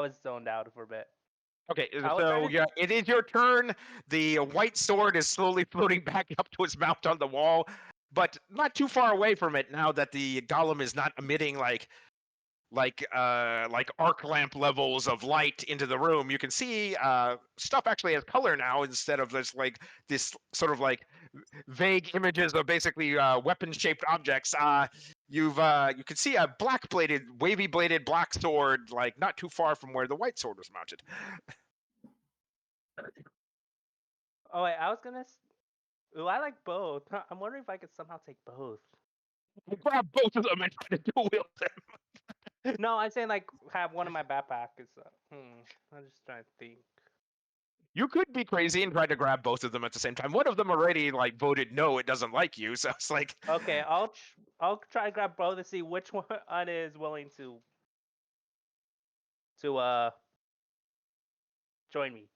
was zoned out for a bit. Okay, I was so trying to. yeah, it is your turn. The white sword is slowly floating back up to its mount on the wall, but not too far away from it now that the golem is not emitting like arc lamp levels of light into the room. You can see stuff actually has color now instead of this sort of like vague images of basically weapon shaped objects. You can see a wavy bladed black sword like not too far from where the white sword was mounted. Oh wait, I was gonna. Ooh, I like both. I'm wondering if I could somehow take both. I grab both of them and try to dual wield them. No, I'm saying like have one in my backpack. I'm just trying to think. You could be crazy and try to grab both of them at the same time. One of them already like voted no, it doesn't like you. So it's like, Okay, I'll try to grab both to see which one is willing to join me.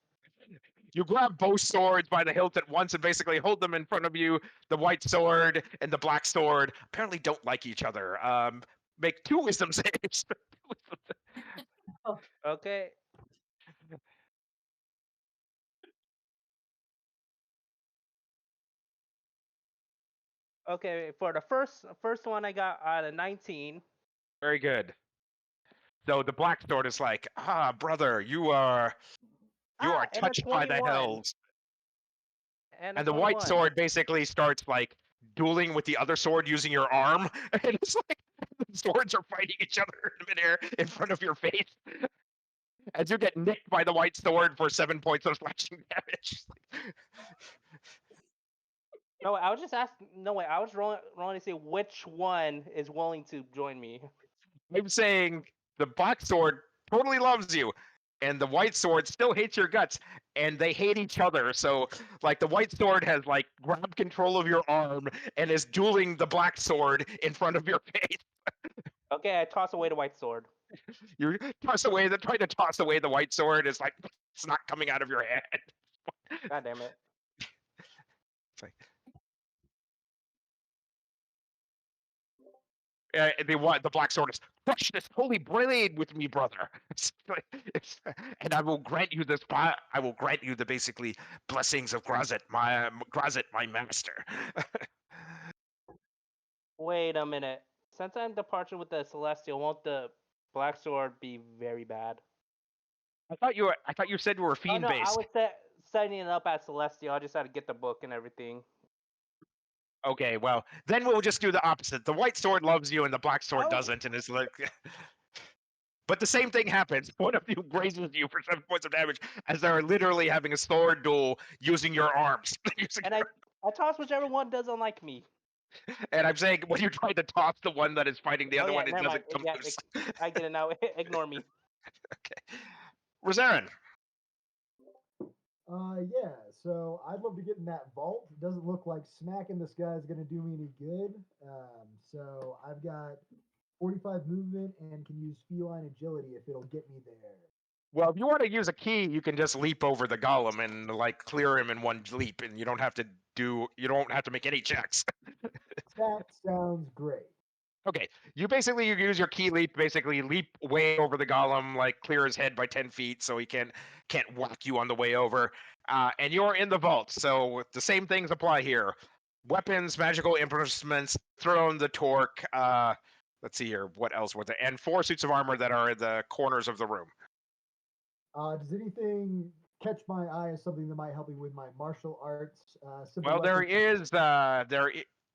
you grab both swords by the hilt at once and basically hold them in front of you. The white sword and the black sword apparently don't like each other. Make 2 wisdom saves. Okay. Okay, for the first one I got out of 19. Very good. So the black sword is like, brother, you are And a touched by the 21. hells. And a And the white 21. sword basically starts like dueling with the other sword using your arm. And it's like the swords are fighting each other in midair in front of your face. As you get nicked by the white sword for 7 points of slashing damage. No, I was just asking. No, wait, I was rolling to see which one is willing to join me. I'm saying the black sword totally loves you, and the white sword still hates your guts, and they hate each other. So, like, the white sword has like grabbed control of your arm and is dueling the black sword in front of your face. Okay, I toss away the white sword. You try to toss away the white sword. It's like it's not coming out of your hand. God damn it. It's like, the black sword is crush this holy blade with me, brother. And I will grant you this. I will grant you the basically blessings of Grazit, my master. Wait a minute. Since I'm departing with the celestial, won't the black sword be very bad? I thought you said you were Oh fiend no, I based. was setting it up as celestial. I just had to get the book and everything. Okay, well then we'll just do the opposite. The white sword loves you and the black sword Oh, doesn't, and it's like. But the same thing happens. One of you grazes you for 7 points of damage as they're literally having a sword duel using your arms. and I toss whichever one doesn't like me. And I'm saying when you try to toss the one that is fighting the Oh other yeah, one, it never mind. doesn't come Yeah, loose. I get it now. Ignore me. Okay. Rosarin. Yeah, so I'd love to get in that vault. It doesn't look like smacking this guy is going to do me any good. So I've got 45 movement and can use feline agility if it'll get me there. Well, if you want to use a key, you can just leap over the golem and like clear him in one leap, and you don't have to make any checks. That sounds great. Okay, you use your key leap, basically leap way over the golem, like clear his head by 10 feet, so he can't whack you on the way over. And you're in the vault, so the same things apply here: weapons, magical implements, throne, the torque. Let's see here, what else was there? And 4 suits of armor that are in the corners of the room. Does anything catch my eye as something that might help me with my martial arts? Simple Well, there weapon. is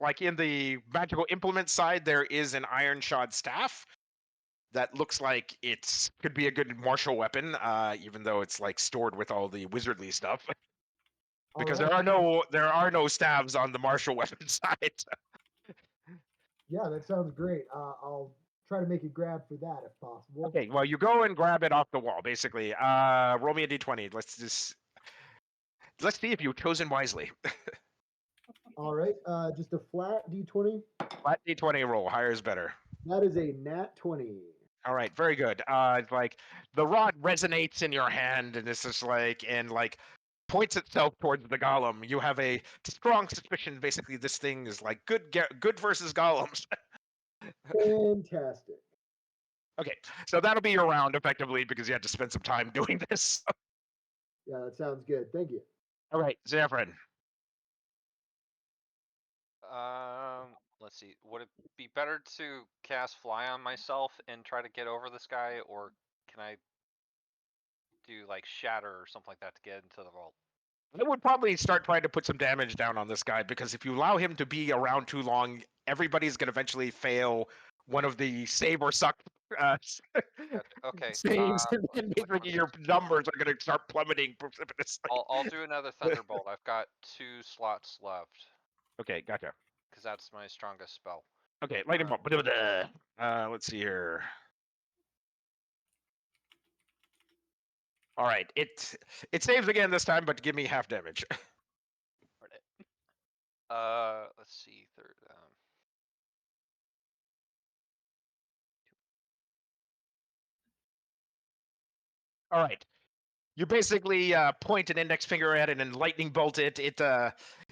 like in the magical implement side, there is an iron shod staff that looks like it could be a good martial weapon, even though it's like stored with all the wizardly stuff. Because All right. there are no staves on the martial weapon side. Yeah, that sounds great. I'll try to make a grab for that if possible. Okay, well you go and grab it off the wall, basically. Roll me a d20. Let's see if you've chosen wisely. All right, just a flat d20. Flat d20 roll, higher is better. That is a nat 20. All right, very good. It's like the rod resonates in your hand, and it's just like points itself towards the golem. You have a strong suspicion, basically, this thing is like good versus golems. Fantastic. Okay, so that'll be your round effectively because you had to spend some time doing this. Yeah, that sounds good. Thank you. All right, Zephyrin. Let's see. Would it be better to cast Fly on myself and try to get over this guy, or can I do like Shatter or something like that to get into the vault? I would probably start trying to put some damage down on this guy because if you allow him to be around too long, everybody's going to eventually fail one of the save or suck Gotcha. Okay. saves, and then basically your numbers are going to start plummeting precipitously. I'll do another Thunderbolt. I've got 2 slots left Okay, gotcha. because that's my strongest spell. Okay, light him up. Let's see here. All right, it saves again this time, but give me half damage. Let's see. Third. All right. You basically point an index finger at it and lightning bolt it.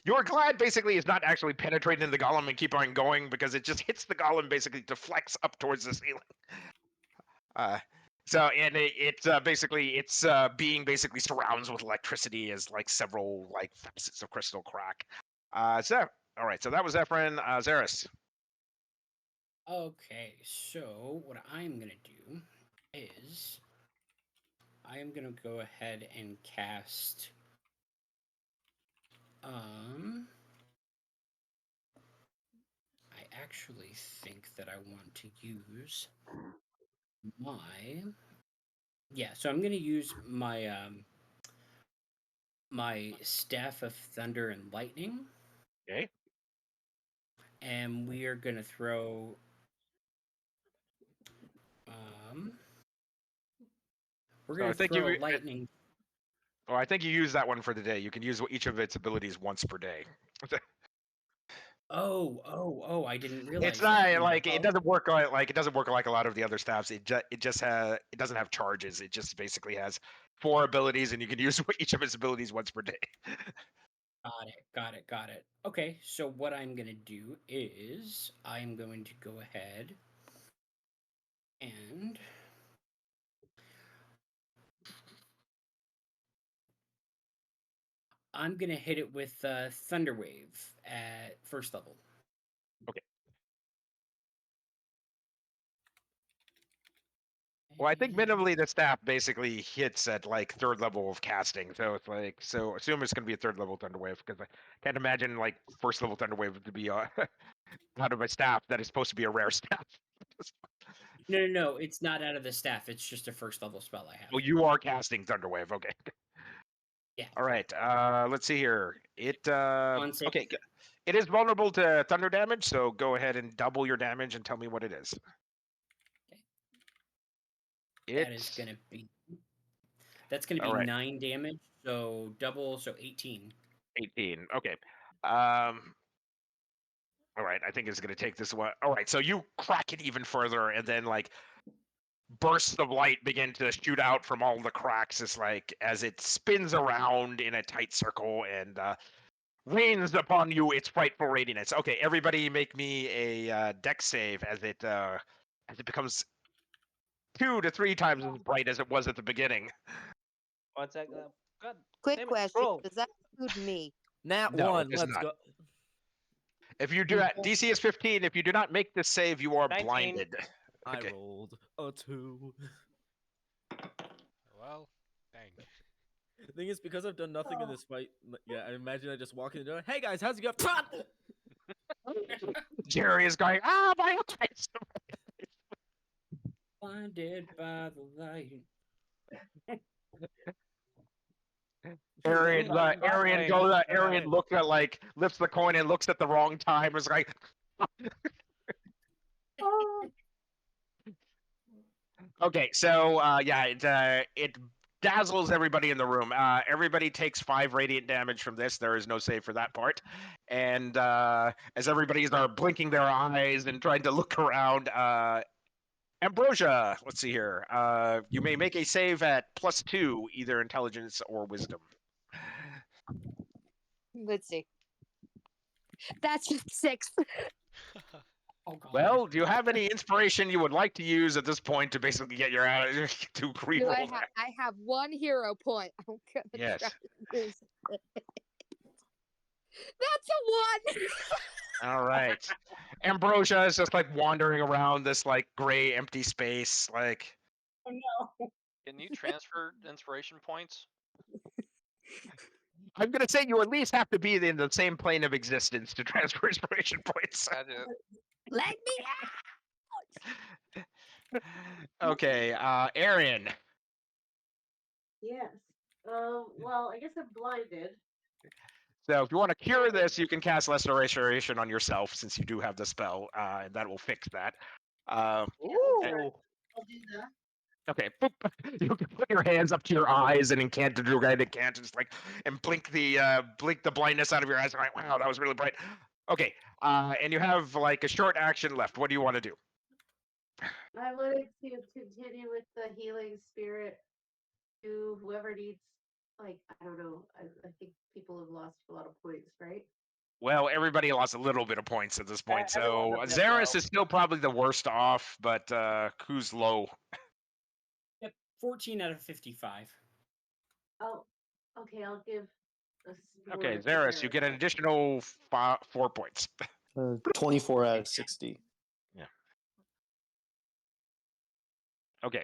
Your glide basically is not actually penetrating the golem and keep on going because it just hits the golem, basically deflects up towards the ceiling. It's being basically surrounds with electricity as like several like facets of crystal crack. All right, so that was Zephyrin. Xeris. Okay, so what I'm gonna do is I am gonna go ahead and cast I actually think that I want to use so I'm gonna use my Staff of Thunder and Lightning. Okay. And we are gonna throw we're gonna throw lightning. Oh, I think you use that one for the day. You can use each of its abilities once per day. Oh! I didn't realize. It's not like it doesn't work like a lot of the other staffs. It doesn't have charges. It just basically has 4 abilities, and you can use each of its abilities once per day. Got it. Okay, so what I'm gonna do is I'm going to go ahead and I'm gonna hit it with Thunder Wave at first level. Okay. Well, I think minimally the staff basically hits at like 3rd level of casting, so it's like assume it's going to be a 3rd level Thunder Wave because I can't imagine like 1st level Thunder Wave to be out of a staff that is supposed to be a rare staff. No, it's not out of the staff. It's just a 1st level spell I have. Well, you are casting Thunder Wave. Okay. Yeah. All right. Let's see here. Okay. It is vulnerable to thunder damage, so go ahead and double your damage and tell me what it is. Okay. That's gonna be 9 damage. So double, so 18. 18. Okay. All right. I think it's gonna take this one. All right. So you crack it even further, and then like bursts of light begin to shoot out from all the cracks. It's like as it spins around in a tight circle and rains upon you its frightful radiance. Okay, everybody, make me a dex save as it becomes 2 to 3 times as bright as it was at the beginning. One second. God, Quick damn it, question: scroll. does that include me? Nat No, 1, it's let's not. go. If you do that, DC is 15. If you do not make this save, you are 19. blinded. I Okay. rolled a 2. Well, dang. The thing is, because I've done nothing in this fight, yeah, I imagine I just walk in the door. Hey guys, how's it going? Jerry is going, my eyes. Blinded by the light. Arian looks at lifts the coin and looks at the wrong time. It's like, okay, so it dazzles everybody in the room. Everybody takes 5 radiant damage from this. There is no save for that part. And as everybody's are blinking their eyes and trying to look around, Ambrosia, let's see here. You may make a save at +2, either intelligence or wisdom. Let's see. That's 6. Oh god. Well, do you have any inspiration you would like to use at this point to basically get your to Do reroll that? I have one hero point. I'm gonna Yes. try to use it. That's a 1. All right. Ambrosia is just like wandering around this like gray empty space. Like, Oh no. Can you transfer inspiration points? I'm gonna say you at least have to be in the same plane of existence to transfer inspiration points. Had to- Let me out. Okay, Arian. Yes. Well, I guess I'm blinded. So if you want to cure this, you can cast Lesser Restoration on yourself since you do have the spell, and that will fix that. Ooh. I'll do that. Okay, boop. You can put your hands up to your eyes and incant the guy that can't just like and blink the blindness out of your eyes. Like, wow, that was really bright. Okay, and you have like a short action left. What do you want to do? I wanted to continue with the healing spirit to whoever needs, like, I don't know. I think people have lost a lot of points, right? Well, everybody lost a little bit of points at this point, so everyone's a bit Zaris low. is still probably the worst off, but who's low? Yep. 14 out of 55. Oh, okay. I'll give a score Okay, to Zaris, you get an then. additional 4 points. 24 out of 60. Okay.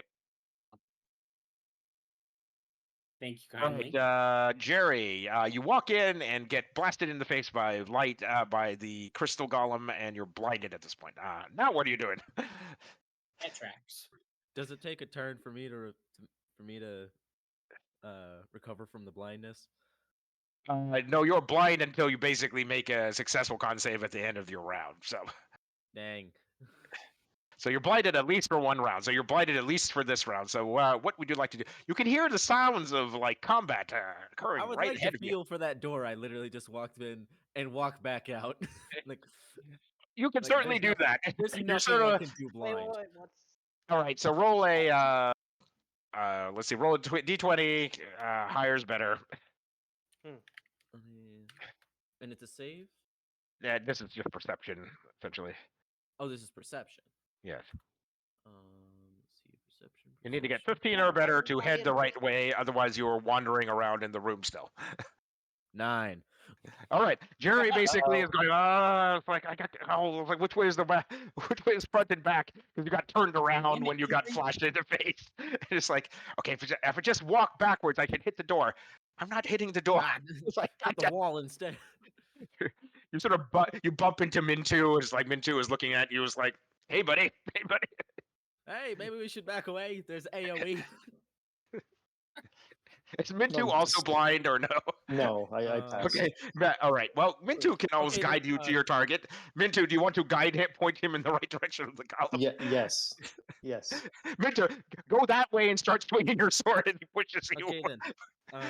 Thank you All kindly. right, Jerry, you walk in and get blasted in the face by light by the crystal golem, and you're blinded at this point. Now what are you doing? That tracks. Does it take a turn for me to recover from the blindness? No, you're blind until you basically make a successful con save at the end of your round. Dang. So you're blinded at least for one round. So you're blinded at least for this round. So what would you like to do? You can hear the sounds of like combat occurring I would right like ahead to of you. feel for that door. I literally just walked in and walked back out. like, You can like, certainly there's do nothing- that. There's You're nothing sort I of can do Wait, blind. what's all right. So roll a let's see, roll a d20. Higher is better. And it's a save. Yeah, this is just perception essentially. Oh, this is perception. Yes. Let's see, perception. You need to get perception. 15 or better to head the right way. Otherwise, you're wandering around in the room still. 9. All right, Jerry basically is going. It's like I got. Oh, it's like which way is the back? Which way is front and back? Because you got turned around when you got flashed in the face. It's like, okay, if I just walk backwards, I can hit the door. I'm not hitting the door. Ah, It's like hit the wall instead. you sort of you bump into Mintu. It's like Mintu is looking at you. It's like, hey buddy, hey buddy. Hey, maybe we should back away. There's AOE. Is Mintu No, also just- blind or no? No, I passed. Okay, all right. Well, Mintu can always Okay, guide then, you to your target. Mintu, do you want to guide him, point him in the right direction of the column? Yes. Yes. Mintu, go that way and start swinging your sword as he pushes you. Okay then.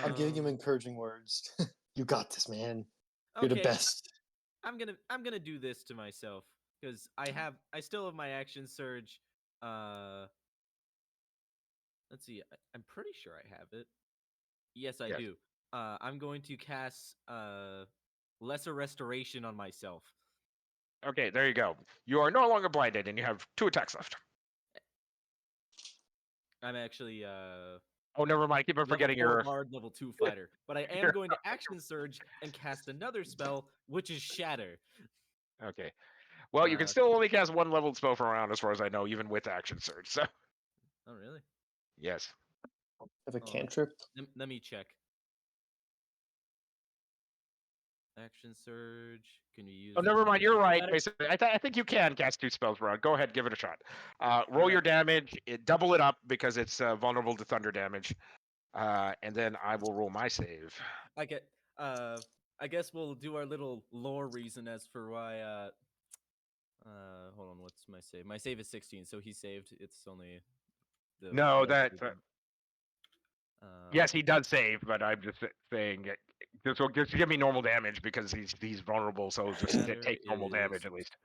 I'm giving him encouraging words. You got this, man. You're the okay, best. I'm gonna do this to myself because I still have my action surge. Let's see. I'm pretty sure I have it. Yes, I Yes. do. I'm going to cast lesser restoration on myself. Okay, there you go. You are no longer blinded, and you have 2 attacks left. I'm actually Oh, never mind. Keep on level forgetting 4 your. bard, level 2 fighter. But I am going to action surge and cast another spell, which is shatter. Okay. Well, you can Uh, still only cast 1 leveled spell from around, as far as I know, even with action surge. So, Oh really? yes. Have a Oh. cantrip. Let me check. Action surge. Can you use? Oh, never mind. You're right. Better- Basically, I think you can cast 2 spells per round. Go ahead, give it a shot. Roll Alright. your damage. Double it up because it's vulnerable to thunder damage. And then I will roll my save. I get. I guess we'll do our little lore reason as for why. Hold on. What's my save? My save is 16, so he saved. It's only. The No, one that. reason. Yes, he does save, but I'm just saying this will just give me normal damage because he's vulnerable. So just Shatter take normal is damage at least.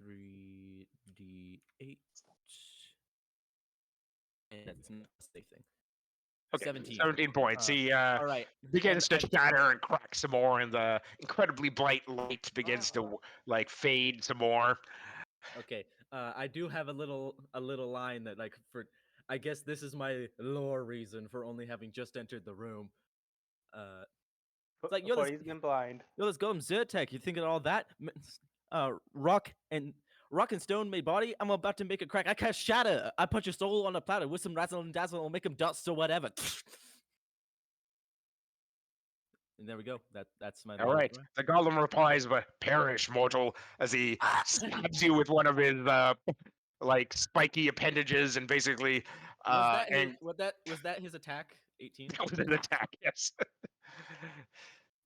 3d8. And that's not a safe thing. Okay, 17. 17 points. He All right. begins and to shatter and crack some more, and the incredibly bright light begins to like fade some more. Okay. I do have a little line that like for I guess this is my lore reason for only having just entered the room. It's like Before he's been blind. yo, let's go, Zyrtec. You thinking all that? Rock and stone made body. I'm about to make a crack. I cast shatter. I put your soul on a platter with some razzle and dazzle. I'll make him dust or whatever. And there we go. That's my. All right. The golem replies, "But perish, mortal," as he stabs you with one of his like spiky appendages, and basically, and Was that his attack? 18. that was an attack. Yes.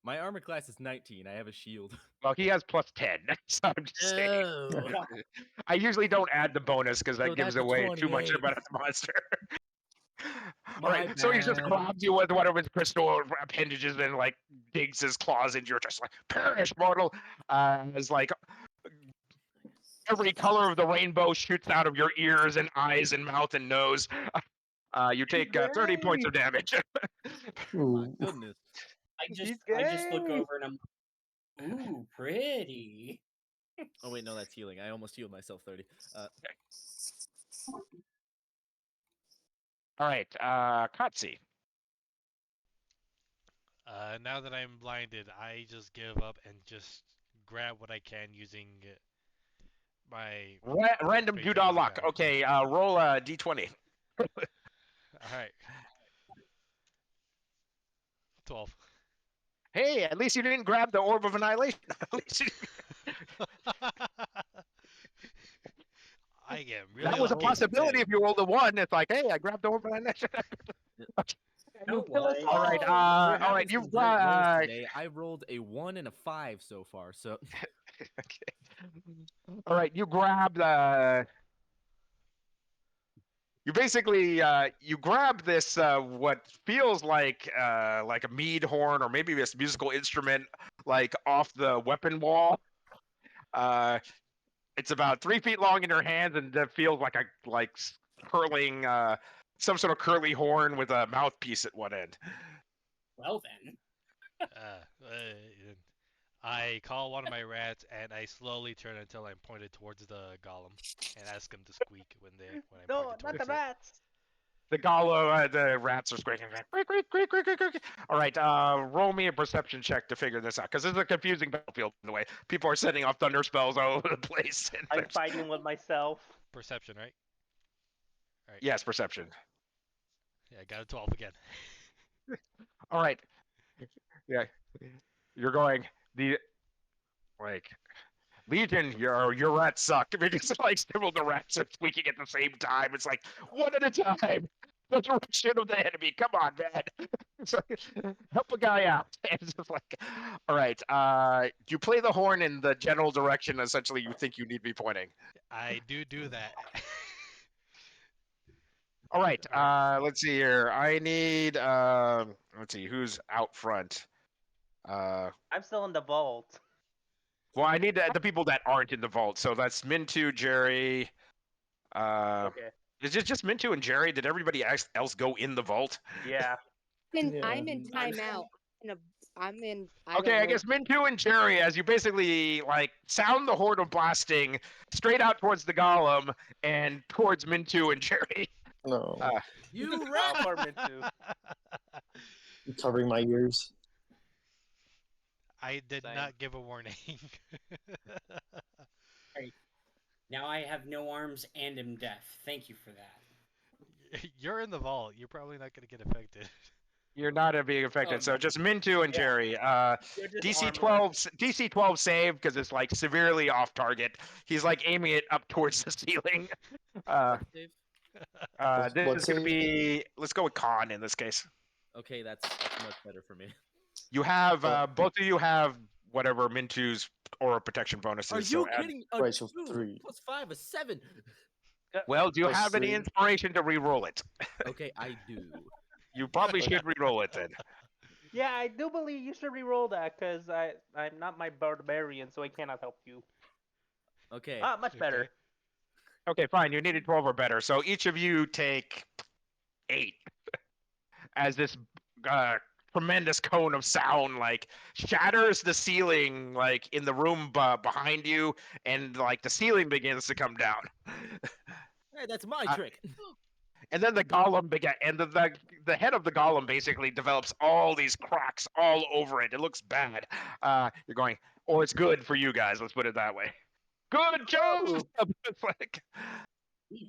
My armor class is 19. I have a shield. Well, he has plus 10. So I'm just saying. Oh. I usually don't add the bonus because that So gives that's a away too much 28. about the monster. My All right, so he just bad. grabs you with one of his crystal appendages and like digs his claws into your chest, like perish, mortal. As like every color of the rainbow shoots out of your ears and eyes and mouth and nose. You take 30 points of damage. My goodness. I just look over and I'm, ooh, pretty. Oh wait, no, that's healing. I almost healed myself 30. All right, Kotzi. Now that I'm blinded, I just give up and just grab what I can using my Random Great $2 Dane luck. guy. Okay, roll a d20. Alright. 12. Hey, at least you didn't grab the Orb of Annihilation. At least I get really that was a lucky. possibility if you rolled a 1. It's like, hey, I grabbed the Orb of Annihilation. No, what? All right, We're all having right, some you've great rolls got. today. I rolled a 1 and a 5 so far. So Okay. All right, you grab the. You basically you grab this what feels like a mead horn or maybe this musical instrument like off the weapon wall. It's about 3 feet long in your hands, and it feels like a curling some sort of curly horn with a mouthpiece at one end. Well then. I call one of my rats and I slowly turn until I'm pointed towards the golem and ask him to squeak when I'm No, pointed not towards the it. rats. The rats are squeaking. Creak. All right, roll me a perception check to figure this out, because this is a confusing battlefield in the way. People are setting off thunder spells all over the place. And I'm fighting with myself. Perception, right? Alright. yes, perception. Yeah, I got a 12 again. All right. Yeah, you're going Legion, your rats suck, because like several of the rats are squeaking at the same time. It's like one at a time. The direction of the enemy. Come on, man. It's like, help a guy out. And it's just like, all right. You play the horn in the general direction. Essentially, you think you need to be pointing. I do that. All right. Let's see here. I need. Let's see who's out front. I'm still in the vault. Well, I need the people that aren't in the vault. So that's Mintu, Jerry. Okay. Is it just Mintu and Jerry? Did everybody else go in the vault? Yeah. I'm in timeout. Okay, I guess Mintu and Jerry, as you basically like sound the horde of blasting straight out towards the golem and towards Mintu and Jerry. No. you Oh, rat. poor Mintu. I'm covering my ears. I did Same. not give a warning. Now I have no arms and am deaf. Thank you for that. You're in the vault. You're probably not going to get affected. You're not being affected. Oh, So no. just Mintu and Yeah. Jerry. You're just DC 12 save because it's like severely off target. He's like aiming it up towards the ceiling. What save? This What is gonna save? be. Let's go with con in this case. Okay, that's much better for me. You have both of you have whatever Mintu's aura protection bonuses. Are so you add- kidding? Right, so 2 3. plus 5 is 7. Well, do you Plus have any 3. inspiration to re-roll it? Okay, I do. You probably should re-roll it then. Yeah, I do believe you should re-roll that because I'm not my barbarian, so I cannot help you. Okay. Ah, much better. Okay, fine. You needed 12 or better. So each of you take 8 as this tremendous cone of sound like shatters the ceiling like in the room behind you, and like the ceiling begins to come down. Hey, that's my trick. And then the golem and the head of the golem basically develops all these cracks all over it. It looks bad. You're going, or it's good for you guys. Let's put it that way. Good job. It's like,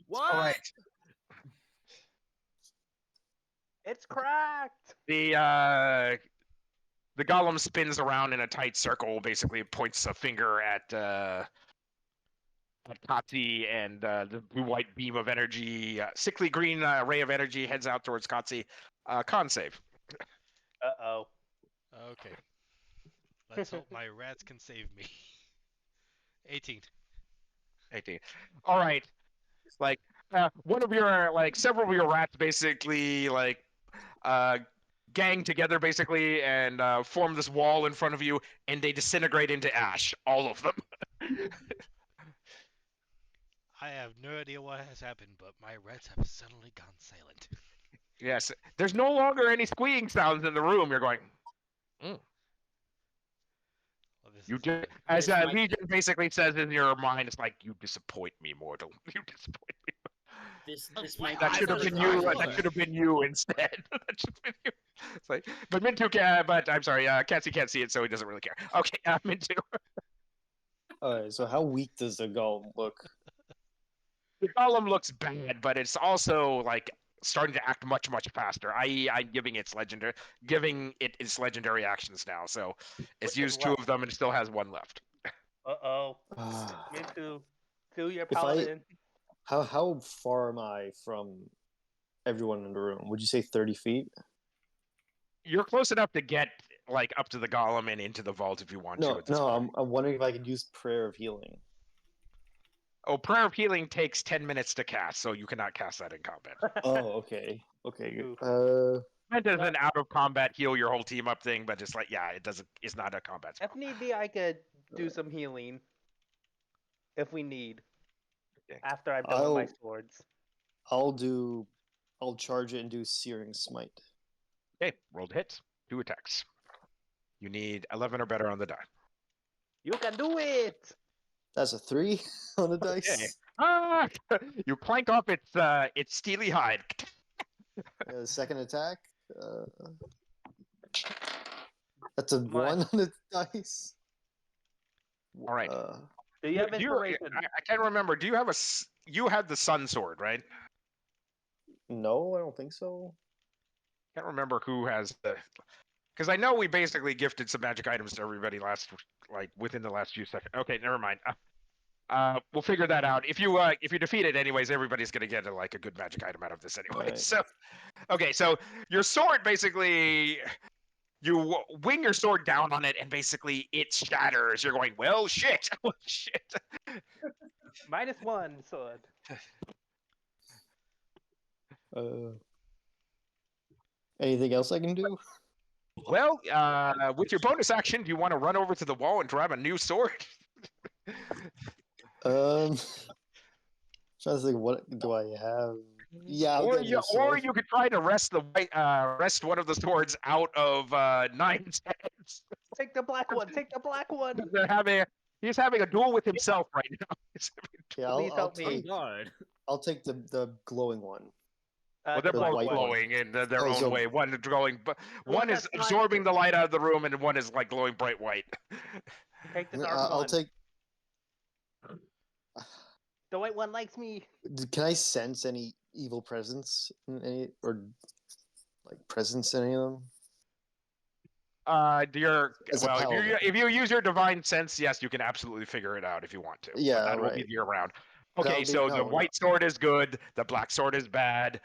What? all right. It's cracked. The golem spins around in a tight circle, basically points a finger at Katsi, and the blue-white beam of energy, sickly green ray of energy heads out towards Katsi. Con save. Uh-oh. Okay. Let's hope my rats can save me. 18. 18. All right. Like one of your several of your rats basically gang together basically and form this wall in front of you, and they disintegrate into ash, all of them. I have no idea what has happened, but my rats have suddenly gone silent. Yes, there's no longer any squeaking sounds in the room. You're going. Well, this You is just, good. as This might- Legion basically says in your mind, it's like, you disappoint me, mortal. You disappoint me. This might That be should have first been you. time. That should have been you instead. That should have been you. It's like, but Mintu but I'm sorry, Katsi can't see it, so he doesn't really care. Okay, Mintu. Alright, so how weak does the golem look? The golem looks bad, but it's also like starting to act much faster. I.e., I'm giving it its legendary actions now. So it's What's used left? 2 of them and it still has 1 left. Uh-oh. Ah, Me too. Do your If I- paladin. how far am I from everyone in the room? Would you say 30 feet? You're close enough to get like up to the golem and into the vault if you want to. No, At this no, point. I'm wondering if I could use Prayer of Healing. Oh, Prayer of Healing takes 10 minutes to cast, so you cannot cast that in combat. Oh, okay. Okay. Oof. That does an out of combat heal your whole team up thing, but it's like, yeah, it's not a combat spell. If need be, I could do some healing. If we need. Okay. After I'm done with my I'll- swords. I'll charge it and do Searing Smite. Okay, rolled hits, 2 attacks. You need 11 or better on the die. You can do it! That's a 3 on the dice. Okay. Ah! You clank off its steely hide. Second attack. That's a Come 1 on. on the dice. All right. Do you have Do you- inspiration? I can't remember. Do you have you had the sun sword, right? No, I don't think so. Can't remember who has the. Because I know we basically gifted some magic items to everybody within the last few seconds. Okay, never mind. We'll figure that out. If you defeat it anyways, everybody's gonna get a good magic item out of this anyway. Alright. So, okay, so your sword basically, you wing your sword down on it, and basically it shatters. You're going, well, shit, well, shit. -1 sword. Anything else I can do? Well, with your bonus action, do you want to run over to the wall and grab a new sword? Trying to think, what do I have? Yeah, I'll get a new Or sword. you could try to wrest wrest one of the swords out of Nine's hands. Take the black one. Take the black one. He's having a duel with himself right now. Yeah, Please I'll help me. take God. I'll take the glowing one. Well, they're the both white one. glowing in their Oh, own so- way. One is glowing, but one is that's not- absorbing the light out of the room, and one is like glowing bright white. Take the dark I'll one. take. The white one likes me. Can I sense any evil presence in any or like presence in any of them? As As a paladin. if you use your divine sense, yes, you can absolutely figure it out if you want to. But Yeah, that will be right. year round. That'll Okay, be- so no, the no. white sword is good. The black sword is bad.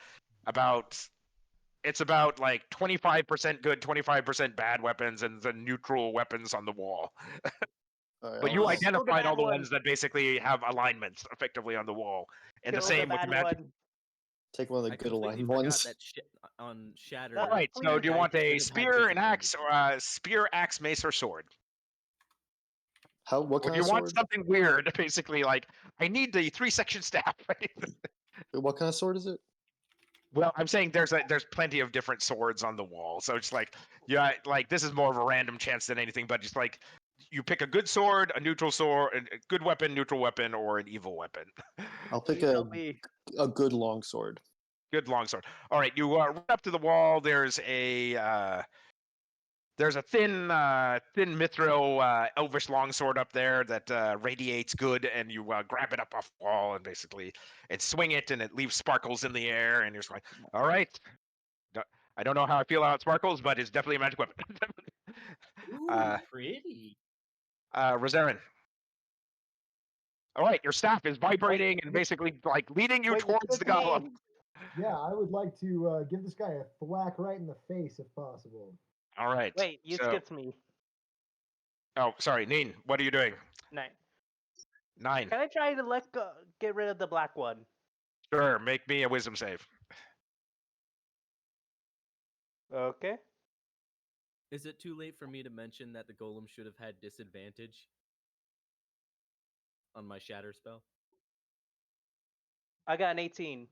It's about like 25% good, 25% bad weapons, and the neutral weapons on the wall. Alright, But I'll you just- identified bad all the one. ones that basically have alignments effectively on the wall, and Kill the same with bad the magic. one. take one of the I good completely aligned forgot ones. that shit on Shatter. All Right. So, do you I want a could've had spear, an disadvantage. axe, or spear, axe, mace, or sword? What Or kind do you of want sword? something weird? Basically, like I need the 3-section staff. What kind of sword is it? Well, I'm saying there's plenty of different swords on the wall, so it's like like this is more of a random chance than anything. But just like you pick a good sword, a neutral sword, a good weapon, neutral weapon, or an evil weapon. I'll pick You a tell me. good long sword. Good longsword. All right, you run up to the wall. There's a thin mithril elvish longsword up there that radiates good, and you grab it up off the wall and basically swing it, and it leaves sparkles in the air, and you're just like, all right. I don't know how I feel about sparkles, but it's definitely a magic weapon. Ooh, pretty. Rosarin. All right, your staff is vibrating and basically like leading you Wait, towards the it's me. golem. Yeah, I would like to give this guy a thwack right in the face if possible. All right. Wait, you so- skipped me. Oh, sorry, Neen. What are you doing? 9. 9. Can I try to get rid of the black one? Sure. Make me a wisdom save. Okay. Is it too late for me to mention that the golem should have had disadvantage on my shatter spell? I got an 18.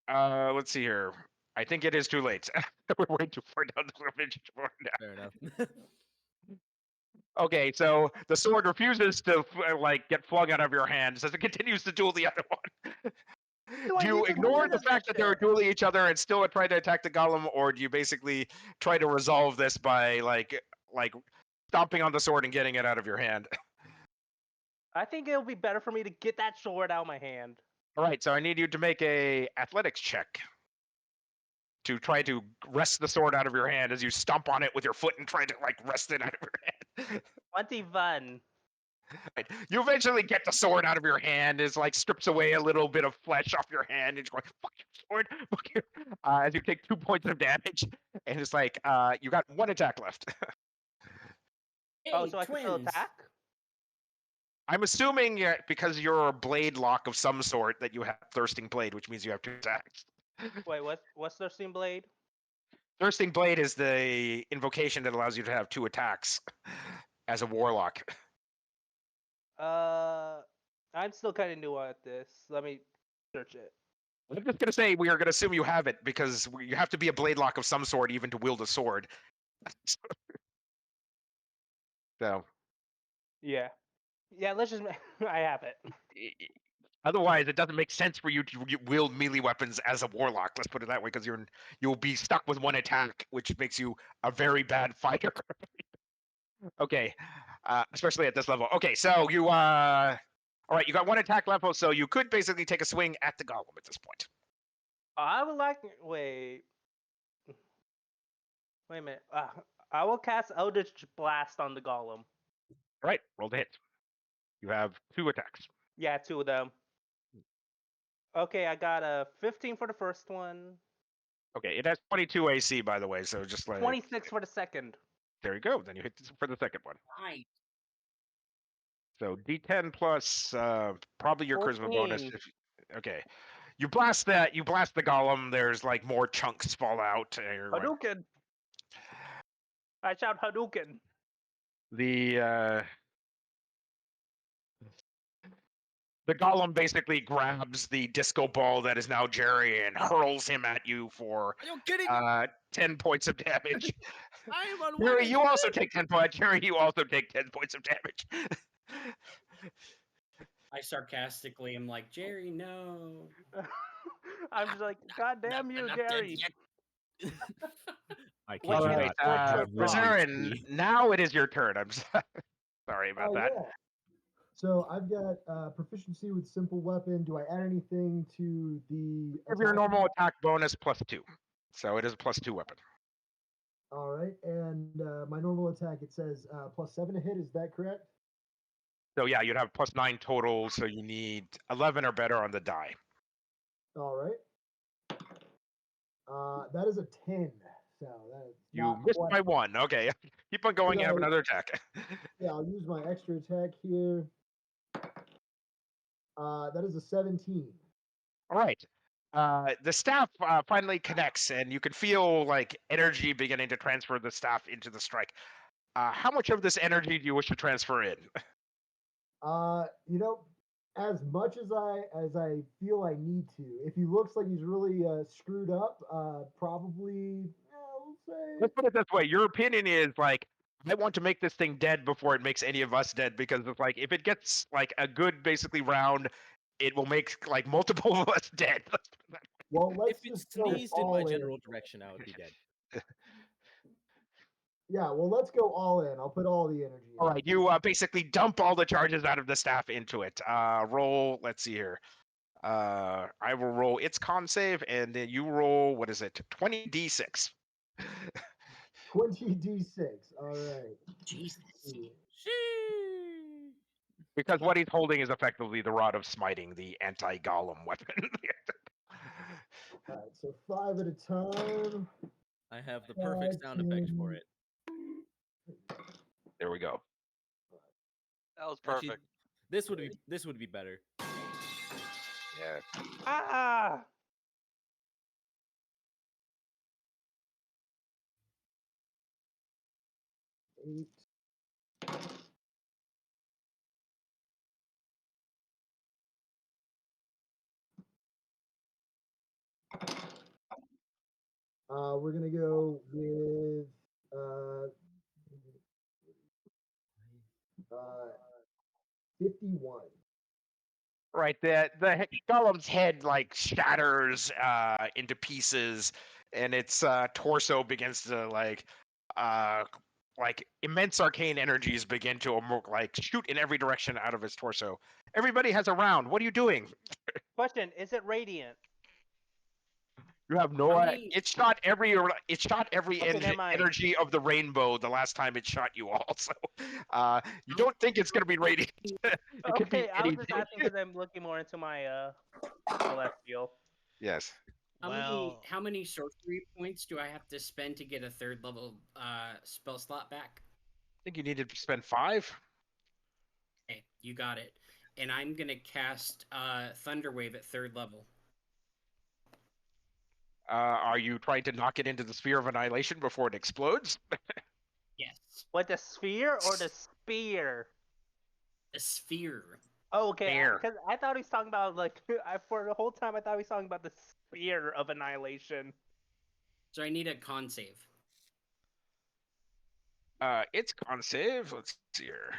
Let's see here. I think it is too late. We're way too far down the ravage for now. Fair enough. Okay, so the sword refuses to like get flung out of your hands as it continues to duel the other one. Do I Do you need to ignore rid the of fact that that they're shit? dueling each other and still try to attack the golem, or do you basically try to resolve this by like stomping on the sword and getting it out of your hand? I think it'll be better for me to get that sword out of my hand. All right, so I need you to make a athletics check to try to wrest the sword out of your hand as you stomp on it with your foot and try to like wrest it out of your hand. 21. Right. You eventually get the sword out of your hand. It's like strips away a little bit of flesh off your hand. And you're going, fuck your sword. Fuck your... as you take 2 points of damage. And it's like, you got 1 attack left. Oh, Hey, so I can still twins. attack? I'm assuming because you're a blade lock of some sort that you have Thirsting Blade, which means you have 2 attacks. Wait, what's the steam blade? Thirsting Blade is the invocation that allows you to have 2 attacks as a warlock. I'm still kind of new at this. Let me search it. I'm just gonna say we are gonna assume you have it because you have to be a blade lock of some sort even to wield a sword. So Yeah. Yeah, let's just. I have it. otherwise, it doesn't make sense for you to wield melee weapons as a warlock. Let's put it that way, because you'll be stuck with 1 attack, which makes you a very bad fighter. Okay, especially at this level. Okay, so you all right, you got 1 attack level, so you could basically take a swing at the golem at this point. I would like. Wait. Wait a minute. I will cast Eldritch Blast on the golem. All right, roll the hit. You have 2 attacks. Yeah, 2 of them. Okay, I got a 15 for the first one. Okay, it has 22 AC, by the way, so just like 26 for the second. there you go. Then you hit for the second one. Nice. So D10 plus probably your charisma bonus. 14. Okay, you blast the golem. There's like more chunks fall out. And you're like, Hadouken! I shout Hadouken. The golem basically grabs the disco ball that is now Jerry and hurls him at you for Are you kidding? 10 points of damage. I am on Jerry, one you also take 10 points. Jerry, you also take 10 points of damage. I sarcastically am like, Jerry, no. I'm just like, God damn you, Not dead Gary. yet. I What All you right, got? Rosarin, now it is your turn. I'm sorry about Oh, that. yeah. So I've got proficiency with simple weapon. Do I add anything to the Give your attack? normal attack bonus +2. So it is a +2 weapon. All right, and my normal attack, it says +7 to hit. Is that correct? So yeah, you'd have +9 total. So you need 11 or better on the die. All right. That is a 10. So that is You not missed quite. by 1. Okay, keep on going. You have No. another attack. Yeah, I'll use my extra attack here. That is a 17. All right. The staff finally connects, and you can feel like energy beginning to transfer the staff into the strike. How much of this energy do you wish to transfer in? You know, as much as I feel I need to. If he looks like he's really screwed up, probably we'll say Let's put it this way: your opinion is like, I want to make this thing dead before it makes any of us dead, because it's like if it gets like a good basically round, it will make like multiple of us dead. well, let's If it just go sneezed in all my in. general direction, I would be dead. Yeah, well, let's go all in. I'll put all the energy. All right, you basically dump all the charges out of the staff into it. Roll. Let's see here. I will roll its con save, and then you roll, what is it? 20d6. 20d6. All right. Jesus. Because what he's holding is effectively the Rod of Smiting, the anti-golem weapon. All right, so 5 at a time. I have the perfect sound effect for it. There we go. That was Actually, perfect. this would be better. Yeah. Ah! Eight. We're gonna go with uh 51. Right, the golem's head like shatters into pieces, and its torso begins to like immense arcane energies begin to like shoot in every direction out of his torso. Everybody has a round. What are you doing? Question: is it radiant? You have no How idea. many- It shot every Okay, never mind. energy of the rainbow the last time it shot you all. So you don't think it's gonna be radiant. It could be Okay, I was just anything. asking because I'm looking more into my celestial. Yes. How many sorcery points do I have to spend to get a 3rd level spell slot back? I think you needed to spend 5. Okay, you got it. And I'm gonna cast Thunderwave at 3rd level. Are you trying to knock it into the sphere of annihilation before it explodes? Yes. What, the sphere or the spear? The sphere. Oh, okay, Spear. because I thought he was talking about like for the whole time I thought he was talking about the spear of annihilation. So I need a con save. It's con save. Let's see here.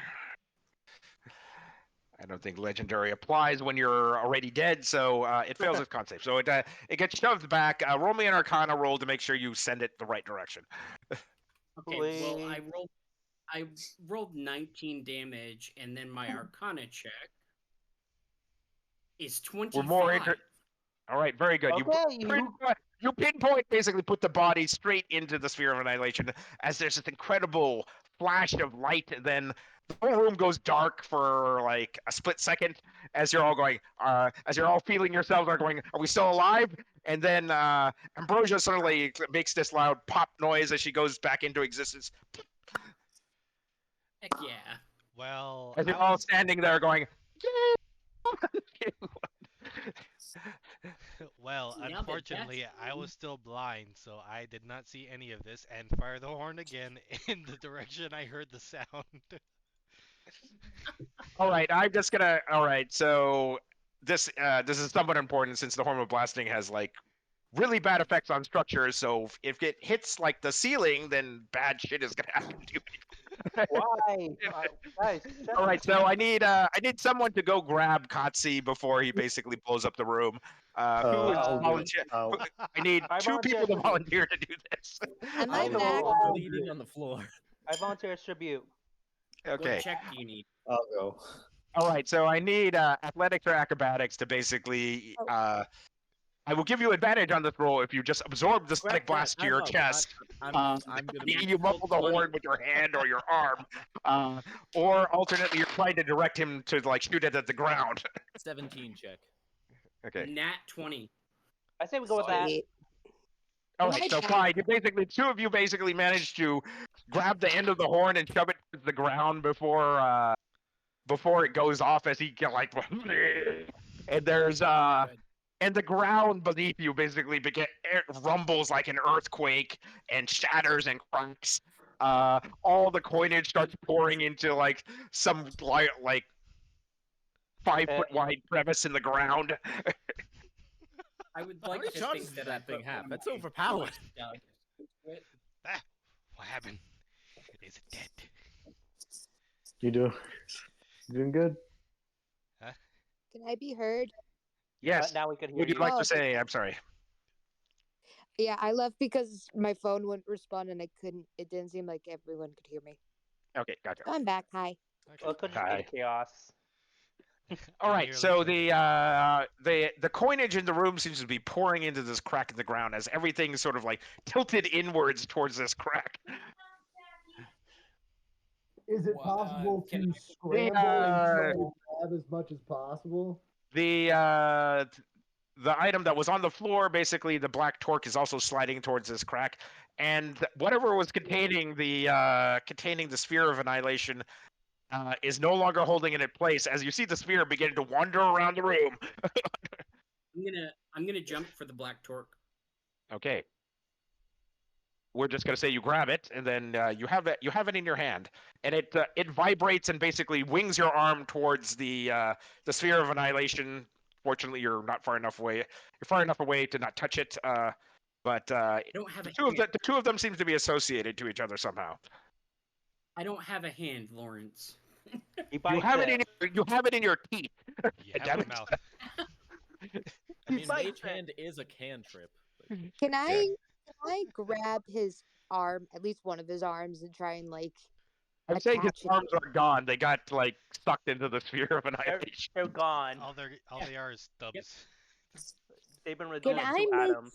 I don't think legendary applies when you're already dead, so it fails its con save. So it gets shoved back. Roll me an Arcana roll to make sure you send it the right direction. Okay, well I rolled 19 damage, and then my Arcana check is 25. We're more All right, very good. Okay, You pinpoint basically put the body straight into the sphere of annihilation as there's this incredible flash of light. Then the whole room goes dark for like a split second as you're all going, as you're all feeling yourselves are going, are we still alive? And then Ambrosia suddenly makes this loud pop noise as she goes back into existence. Heck yeah. Well, As you're all standing there going, well, Now that unfortunately, that's I was still blind, so I did not see any of this and fire the horn again in the direction I heard the sound. all right, I'm just gonna. All right, so this is somewhat important since the horn of blasting has like really bad effects on structures. So if it hits like the ceiling, then bad shit is gonna happen to you. Why? Guys, shut All the- right, so I need someone to go grab Kotzi before he basically blows up the room. I'll do it. Volunteer? I need I 2 people to volunteer to do this. I might know. back. I'm bleeding on the floor. I volunteer as tribute. Okay. What check do you need? I'll go. All right, so I need athletics or acrobatics to basically. I will give you advantage on this roll if you just absorb the static blast to your chest. I'm gonna Meaning you muffle the horn with your hand or your arm, or alternately you're trying to direct him to like shoot it at the ground. 17 check. Okay. Nat 20. I say we go with that. All right, so fine. You basically 2 of you basically managed to grab the end of the horn and shove it to the ground before it goes off as he get like, and there's and the ground beneath you basically rumbles like an earthquake and shatters and cracks. All the coinage starts pouring into like some like 5-foot wide crevice in the ground. I would How like many to charges think does that I that thing put have? one of That's my overpowered. down to it. Ah, what happened? Is it dead? You doing good? Huh? Can I be heard? Yes. Now we can hear What would you you. like Oh, to say? I'm sorry. Yeah, I left because my phone wouldn't respond and I couldn't. It didn't seem like everyone could hear me. Okay, gotcha. I'm back. Hi. Okay. Well, it could just Hi. be chaos. All Now right, you're so leaving. the coinage in the room seems to be pouring into this crack in the ground as everything's sort of like tilted inwards towards this crack. Is it Well, possible can to I- scramble and try to grab as much as possible? The item that was on the floor, basically the black torque, is also sliding towards this crack, and whatever was containing the sphere of annihilation is no longer holding it in place. As you see the sphere begin to wander around the room. I'm gonna jump for the black torque. Okay. We're just gonna say you grab it, and then you have it in your hand, and it vibrates and basically wings your arm towards the sphere of annihilation. Fortunately, you're not far enough away. You're far enough away to not touch it. But I don't have the a two of hand. the two of them seem to be associated to each other somehow. I don't have a hand, Lawrence. He You have it bites in your teeth. You Damn have a it. mouth. I mean, bites Mage it. Hand is a cantrip. Can I grab his arm, at least one of his arms, and try and like I'm saying his attach it? arms are gone. They got like sucked into the sphere of annihilation. They're gone. All they are is stubs. They've been Can reduced I to make? atoms.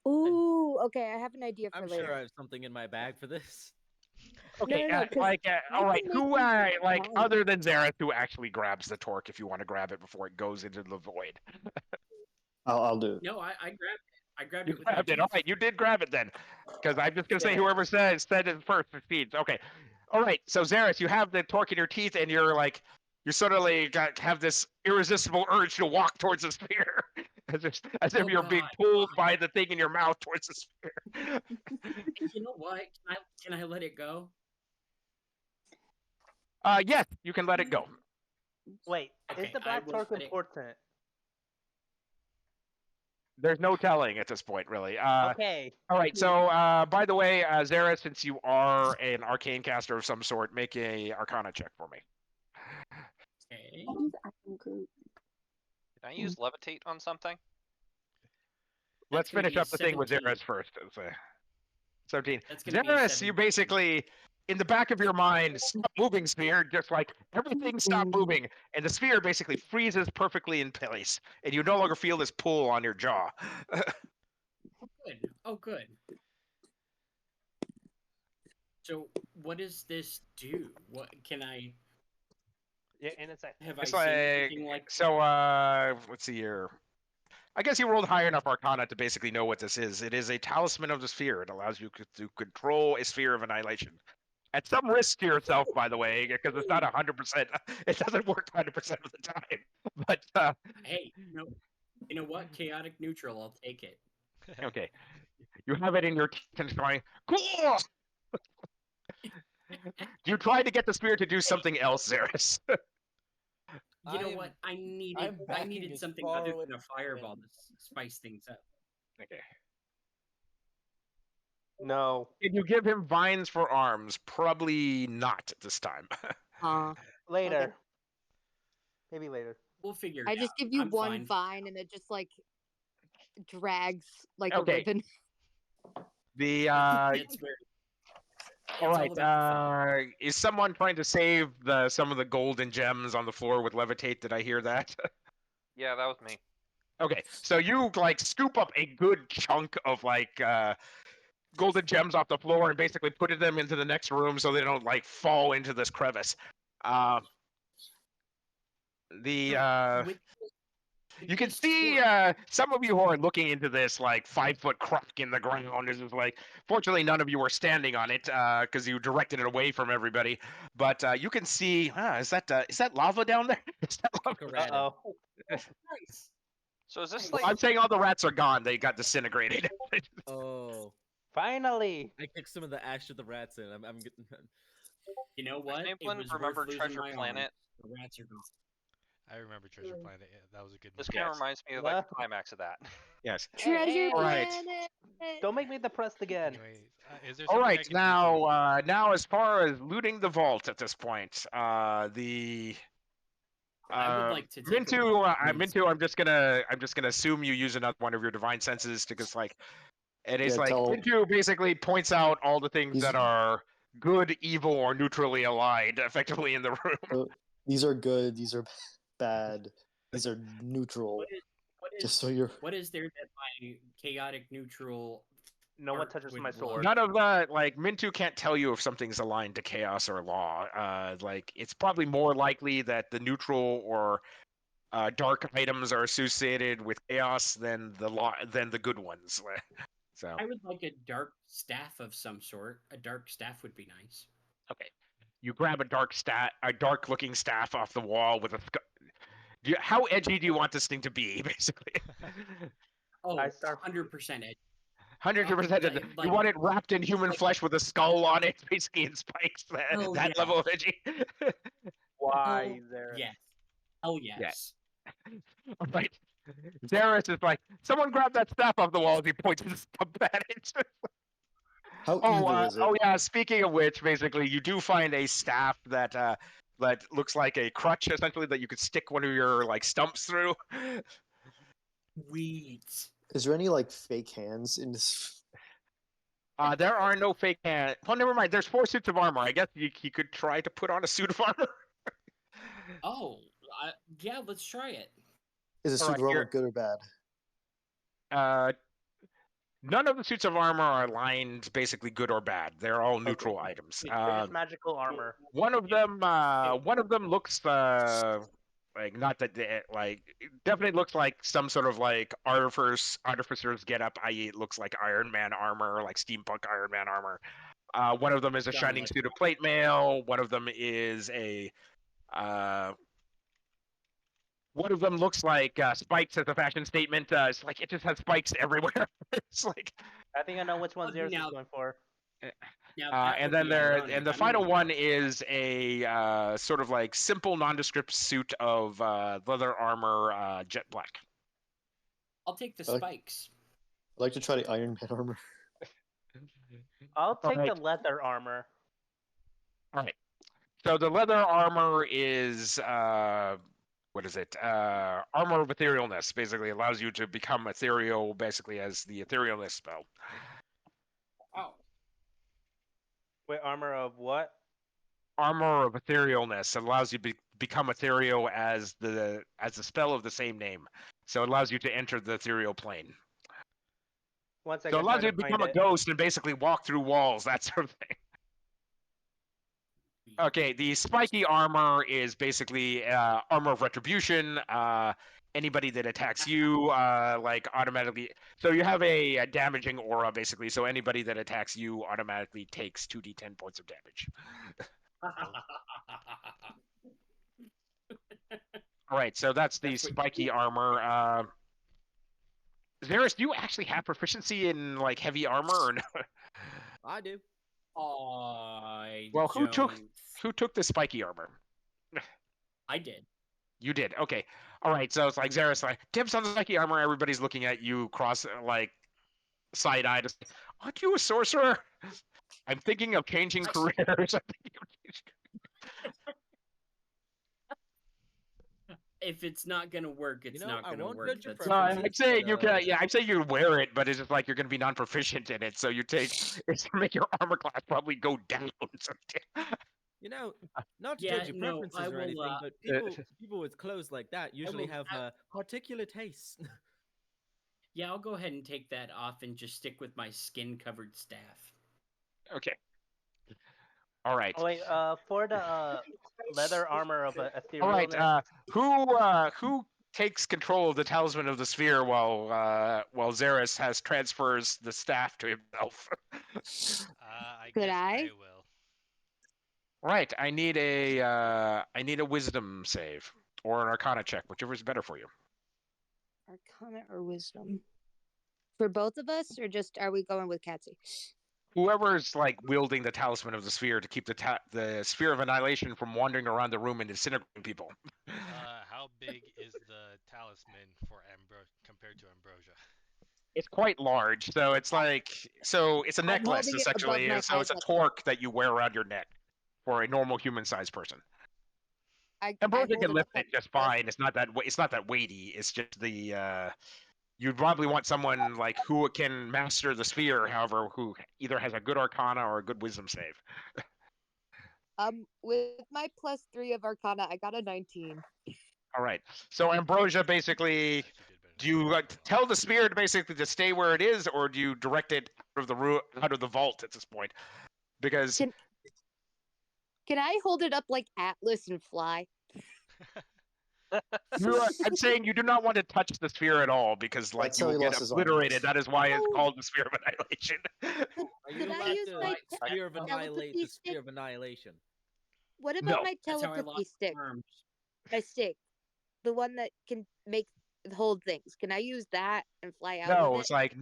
Ooh, okay. I have an idea for I'm later. sure I have something in my bag for this. Okay, no, 'cause all right. can Who, make like, these other than Zareth, who actually grabs the torque if you want to grab it before it goes into the void? I'll do it. No, I grabbed it. I grabbed You it with my grabbed it. teeth. All right, you did grab it then, because I'm just gonna say Yeah. whoever said it first succeeds. Okay, all right. So Zareth, you have the torque in your teeth, and you're sort of like have this irresistible urge to walk towards the sphere, as if Oh, you're being God. pulled by the thing in your mouth towards the sphere. You know what? Can I let it go? Yes, you can let it go. Wait, Okay, is the I black will torque let it- important? There's no telling at this point, really. Okay. All right. So, by the way, Zara, since you are an arcane caster of some sort, make a Arcana check for me. Okay. Can I use levitate on something? Let's That's gonna finish be a up the thing with 17. Zaris first. It's, 17. That's gonna be a Zaris, 17. you basically, in the back of your mind, stop moving sphere, just like everything stop moving, and the sphere basically freezes perfectly in place, and you no longer feel this pull on your jaw. Oh, good. Oh, good. So, what does this do? What can I Yeah, and it's like have? I It's seen like, anything like so, let's see here. I guess you rolled high enough Arcana to basically know what this is. It is a talisman of the sphere. It allows you to control a sphere of annihilation. At some risk to yourself, by the way, because it's not 100%. It doesn't work 100% of the time. But Hey, you know what? Chaotic neutral. I'll take it. okay, you have it in your teeth and going, cool. You tried to get the sphere to do something else, Zaris. You know I'm- what? I I'm needed backing as something far other away than a as I fireball can. to spice things up. Okay. no. Can you give him vines for arms? Probably not this time. Later. Okay. Maybe later. We'll figure it I out. just give you I'm one fine. vine and it just like drags like Okay. a ribbon. The It's very. all It's right. about the Is someone trying to save some of the gold and gems on the floor with levitate? Did I hear that? Yeah, that was me. Okay, so you like scoop up a good chunk of like golden gems off the floor and basically put them into the next room so they don't like fall into this crevice. with You can this see torch- some of you who are looking into this like 5-foot crack in the ground. This is like, fortunately, none of you were standing on it because you directed it away from everybody. But you can see, is that lava down there? Is that lava? Correct. Uh-oh. Nice. So is this Well, like I'm saying all the rats are gone. They got disintegrated. Oh, Finally. I kicked some of the ash of the rats in. I'm getting. You know does what? It anyone was remember worth losing Treasure my arm. Planet? The rats are gone. I remember Treasure Planet. Yeah, that was a good This movie. kind of Yes. reminds me of like the Well- climax of that. Yes. Treasure All right. Planet. Don't make me depressed again. Anyway, is there All something I right. can do for you? Now as far as looting the vault at this point, the I would like to take a Mintu, breeze. Mintu, I'm just gonna assume you use another one of your divine senses because like it is Yeah, like tell- Mintu basically points out all the things He's- that are good, evil, or neutrally aligned effectively in the room. So these are good. These are bad. These are neutral. What is Just so you're. what is there that my chaotic neutral No one art touches would my love? sword. None of the like Mintu can't tell you if something's aligned to chaos or law. Like it's probably more likely that the neutral or dark items are associated with chaos than the good ones. So I would like a dark staff of some sort. A dark staff would be nice. okay, you grab a dark looking staff off the wall with a. How edgy do you want this thing to be, basically? Oh, I start- 100% edge. 100%. You want it wrapped in human flesh with a skull on it, basically in spikes. Oh, That yeah. level of edgy. Why, there? Yes. Oh, yes. Right. Zaris is like, someone grab that staff off the wall as he points his stump at it. How evil is it? Oh yeah. Speaking of which, basically, you do find a staff that that looks like a crutch, essentially, that you could stick one of your like stumps through. Sweet. Is there any like fake hands in this? There are no fake hands. Well, never mind. There's 4 suits of armor. I guess he could try to put on a suit of armor. Oh, yeah, let's try it. Is a All suit right, of armor here. good or bad? None of the suits of armor are aligned basically good or bad. They're all neutral items. They're just magical armor. One of them looks like not that like it definitely looks like some sort of like artificer's get up, i.e. it looks like Iron Man armor, like steampunk Iron Man armor. One of them is a Sounds shining like suit of plate mail. One of them is a one of them looks like spikes as a fashion statement. It's like it just has spikes everywhere. It's like I think I know which one Xeris is now- going for. Now, that and would then be ironic. the I'm final gonna- one is a sort of like simple nondescript suit of leather armor, jet black. I'll take the Okay. spikes. I'd like to try the Iron Man armor. I'll take Alright. the leather armor. All right. So the leather armor is what is it? Armor of etherealness. Basically allows you to become ethereal, basically as the etherealness spell. Oh, Wait, armor of what? Armor of etherealness allows you to become ethereal as the spell of the same name. So it allows you to enter the ethereal plane. One So second. it allows trying you to to become find a it. ghost and basically walk through walls, that sort of thing. Okay, the spiky armor is basically armor of retribution. Anybody that attacks you, like automatically. So you have a damaging aura, basically. So anybody that attacks you automatically takes 2d10 points of damage. All right, so that's the That's what- spiky armor. Zaris, do you actually have proficiency in like heavy armor? Or no? I do. I Well, who took don't- the spiky armor? I did. You did. Okay. All right. So it's like Zaris, like dibs on the spiky armor. Everybody's looking at you cross like side eyed. Aren't you a sorcerer? I'm thinking of changing careers. If it's not gonna work, it's know, not I gonna won't work. judge your That's No, preferences. I'd say but, you can. Yeah, I'd say you wear it, but it's just like you're going to be non-proficient in it. So you take it's to make your armor class probably go down. You know, not to Yeah, judge your no, preferences I or will, anything, but people with clothes like that usually will- have particular tastes. Yeah, I'll go ahead and take that off and just stick with my skin-covered staff. Okay. All right. Oh wait, for the leather armor of etherealness. All right. Who takes control of the talisman of the sphere while Zaris transfers the staff to himself? I Could guess I? will. Right. I need a wisdom save or an arcana check, whichever is better for you. Arcana or wisdom? For both of us, or just are we going with Katsy? whoever's like wielding the talisman of the sphere to keep the sphere of annihilation from wandering around the room and disintegrating people. How big is the talisman for compared to ambrosia? It's quite large, so it's like it's a I'm necklace holding it above essentially. my So it's a eyes. torque that you wear around your neck for a normal human-sized person. I Ambrosia hold can it lift up it just like fine. It's not that weighty. It's just the you'd probably want someone like who can master the sphere, however, who either has a good Arcana or a good Wisdom save. With my +3 of Arcana, I got a 19. All right. So Ambrosia basically, Actually did better do you than tell the spirit basically to stay where it is, or do you direct it out of the vault at this point? Because Can I hold it up like Atlas and fly? I'm saying you do not want to touch the sphere at all because like That's you how will he get lost his obliterated. arms. That is why it's Oh. called the sphere of annihilation. Are you Could I allowed use to my sphere of annihilate telepathy the stick? sphere of annihilation? What No. about my That's how I telepathy lost stick? arms. My stick, the one that can hold things. Can I use that and fly out No, with it's it? like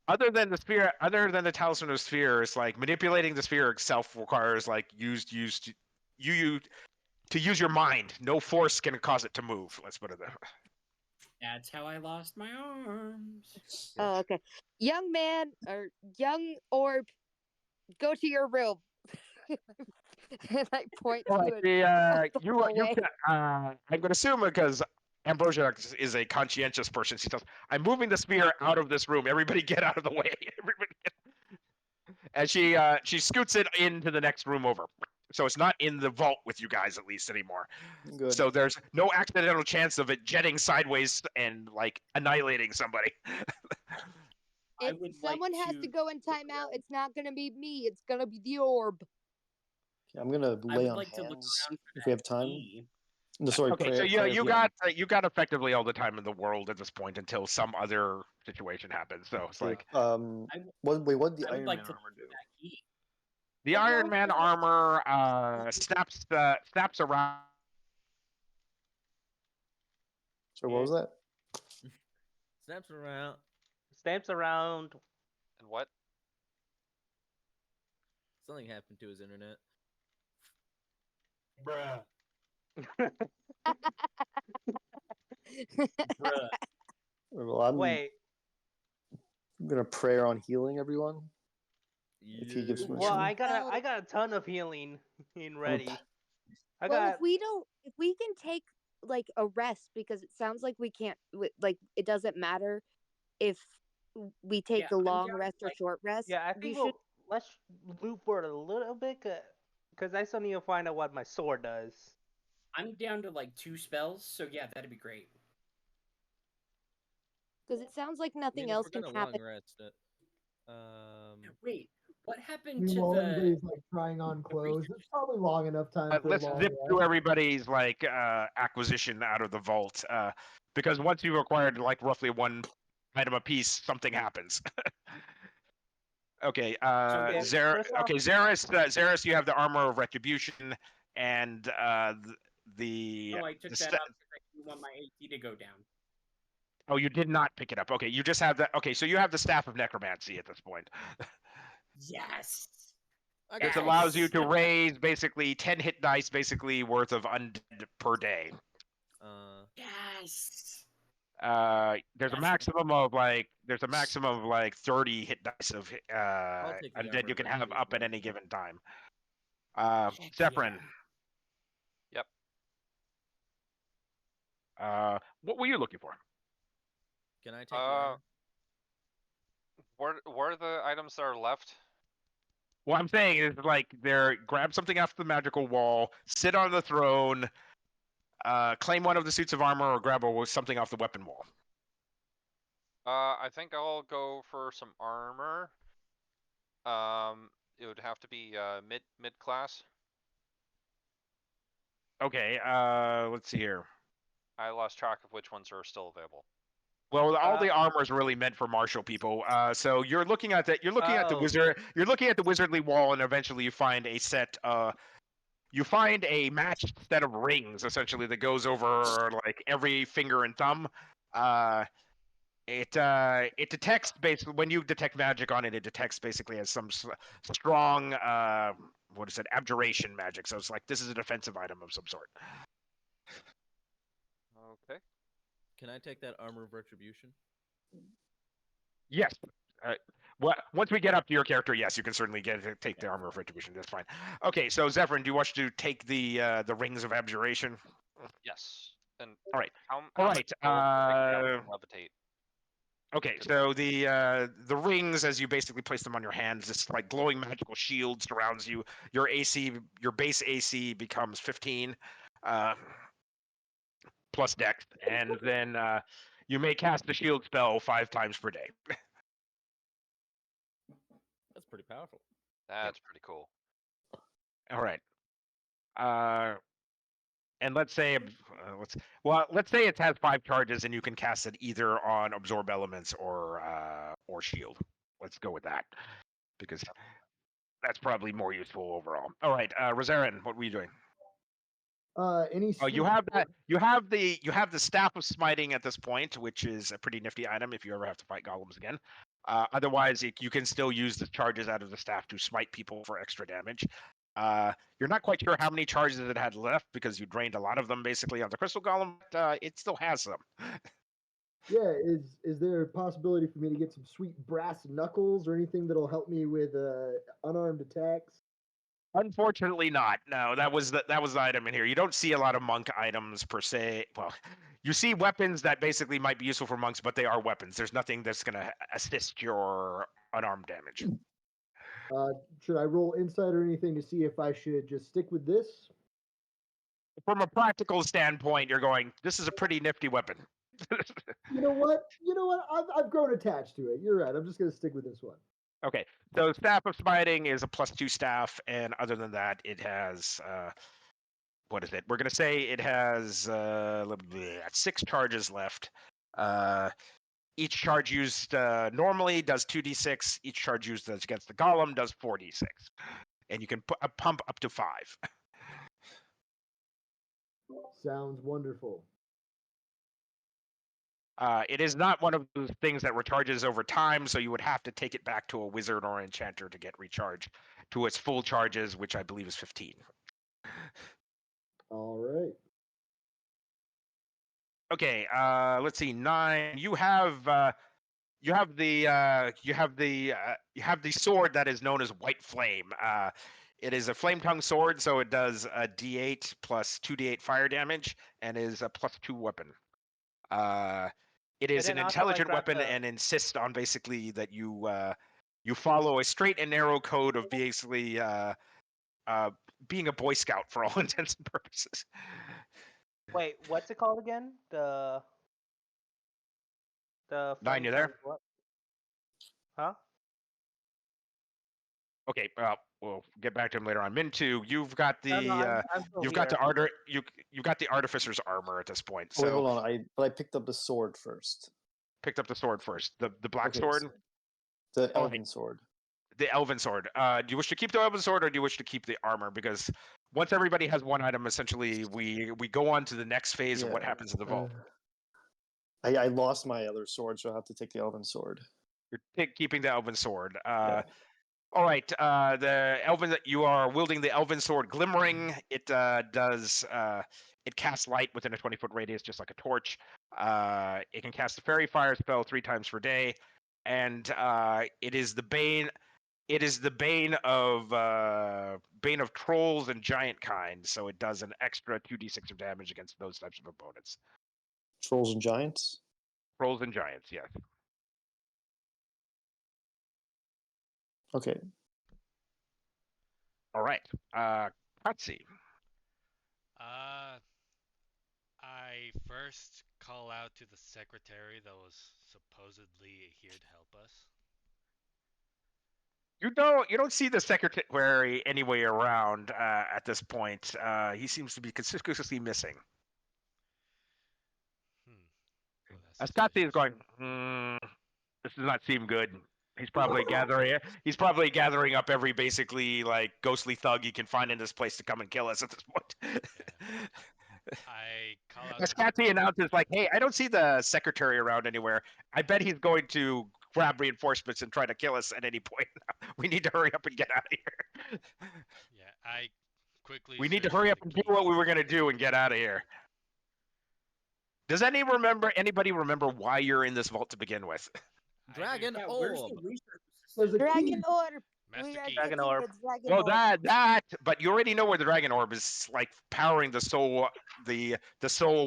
other than the sphere, other than the talisman of sphere, it's like manipulating the sphere itself requires like you to use your mind. No force can cause it to move. Let's put it there. That's how I lost my arms. Oh, okay. Young man or young orb, go to your room. And I point All to right, it. you can, I'm going to assume because Ambrosia is a conscientious person. She says, "I'm moving the spear out of this room. Everybody get out of the way." Everybody get... And she scoots it into the next room over. So it's not in the vault with you guys at least anymore. Good. So there's no accidental chance of it jetting sideways and like annihilating somebody. I If would someone like has to to go in timeout, it's not gonna be me. It's gonna be the orb. I'm gonna I lay would on like to look hands around for if we have that time. key. No, sorry, Okay, prayer. so prayer you healing. got effectively all the time in the world at this point until some other situation happens. So it's Okay, like what did the I would Iron like Man to armor look do? for that key. the Iron Man armor snaps around. So what was that? Snaps around. Stamps around. And what? Something happened to his internet. Bruh. Bruh. Well, I'm Wait. gonna prayer on healing everyone. If he gives Yeah. me Well, some. I got a ton of healing in ready. I Well, got if we can take like a rest, because it sounds like we can't. Like it doesn't matter if we take Yeah, a I'm long down, rest or like- short rest. I we think should. let's loop for it a little bit, cause I still need to find out what my sword does. I'm down to like 2 spells, so yeah, that'd be great. Because it sounds like I nothing mean, if else we're can gonna happen. long rest it. Wait, what happened to Meanwhile, everybody's the? like trying on clothes. It's probably long enough time for a Let's long zip rest. through everybody's like acquisition out of the vault because once you've acquired like roughly one item a piece, something happens. Okay, Okay, first off- Xeris, you have the armor of retribution and the Oh, I took the that sta- up because I didn't want my AC to go down. Oh, you did not pick it up. Okay, you just have that. Okay, so you have the staff of necromancy at this point. Yes. I This got allows you Yes. to raise basically 10 hit dice basically worth of undead per day. Yes. There's a That's maximum of like 30 hit dice of take the undead armor you of can have up at retribution. any given time. Heck Zephyrin, Yep. what were you looking for? Can I take the armor? Where are the items that are left? What I'm saying is like grab something off the magical wall, sit on the throne, claim one of the suits of armor, or grab something off the weapon wall. I think I'll go for some armor. It would have to be mid class. Okay, let's see here. I lost track of which ones are still available. Well, all the armor is really meant for martial people. So you're looking at that. You're looking at the wizard. You're looking at the wizardly wall, and eventually you find a set. You find a matched set of rings, essentially, that goes over like every finger and thumb. It detects basically when you detect magic on it. It detects basically as some strong what is it, abjuration magic. So it's like this is a defensive item of some sort. Okay. Can I take that armor of retribution? Yes. Once we get up to your character, yes, you can certainly take the armor of retribution. That's fine. Okay, so Zephyrin, do you want to take the rings of abjuration? Yes. And All right. how All much right. gold would I get from levitate? Okay, so the rings, as you basically place them on your hands, this like glowing magical shield surrounds you. Your base AC becomes 15, plus Dex, and then you may cast the shield spell 5 times per day. That's pretty powerful. That's pretty cool. All right. And let's say let's say it has 5 charges, and you can cast it either on absorb elements or shield. Let's go with that because that's probably more useful overall. All right, Rosarin, what were you doing? Any Oh, you sweet- have that. You have the staff of smiting at this point, which is a pretty nifty item if you ever have to fight golems again. Otherwise, you can still use the charges out of the staff to smite people for extra damage. You're not quite sure how many charges it had left because you drained a lot of them basically on the crystal golem, but it still has some. Yeah, is there a possibility for me to get some sweet brass knuckles or anything that'll help me with unarmed attacks? Unfortunately, not. No, that was the item in here. You don't see a lot of monk items per se. Well, you see weapons that basically might be useful for monks, but they are weapons. There's nothing that's going to assist your unarmed damage. Should I roll insight or anything to see if I should just stick with this? From a practical standpoint, you're going, this is a pretty nifty weapon. You know what? I've grown attached to it. You're right. I'm just going to stick with this one. Okay, so Staff of Smiting is a +2 staff, and other than that, it has what is it? We're gonna say it has 6 charges left. Each charge used normally does 2d6. Each charge used against the golem does 4d6, and you can pump up to 5. Sounds wonderful. It is not one of those things that recharges over time, so you would have to take it back to a wizard or enchanter to get recharged to its full charges, which I believe is 15. All right. Okay, let's see. 9. You have the sword that is known as White Flame. It is a flame tongue sword, so it does a d8 plus 2d8 fire damage, and is a +2 weapon. It is an intelligent weapon and insists on basically that you follow a straight and narrow code of basically being a Boy Scout for all intents and purposes. Wait, what's it called again? The 9, you there? What? Huh? Okay, we'll get back to him later on. Min2, you've got the I'm still you've got here. you've got the artificer's armor at this point. Oh, wait, So hold on. I picked up the sword first. picked up the sword first. The black Okay, sword, so the All elven sword. the elven sword. Do you wish to keep the elven sword or do you wish to keep the armor? Because once everybody has one item, essentially we go on to the next phase of what happens in the vault. I lost my other sword, so I'll have to take the elven sword. You're keeping the elven sword. Yeah. All right, the elven that you are wielding the elven sword, glimmering. It does it casts light within a 20-foot radius, just like a torch. It can cast a fairy fire spell 3 times per day, and it is the bane. It is the bane of trolls and giant kind, so it does an extra 2d6 of damage against those types of opponents. Trolls and giants. Trolls and giants, yes. Okay. All right, Patsy. I first call out to the secretary that was supposedly here to help us. You don't see the secretary anywhere around at this point. He seems to be conspicuously missing. Well, that's Scotty is suspicious. going. This does not seem good. He's probably gathering up every basically like ghostly thug he can find in this place to come and kill us at this point. I call out As to the Kathy announces, like, "Hey, I don't see the secretary around anywhere. I bet he's going to grab reinforcements and try to kill us at any point. We need to hurry up and get out of here. yeah, I quickly We need to search hurry for up the and do key. what we were going to do and get out of here." Does anybody remember why you're in this vault to begin with? I do. Dragon Yeah, where's the orb. research There's a assistant? Dragon key. orb. Master We are key. Dragon getting orb. the dragon Well, orb. but you already know where the dragon orb is, like powering the soul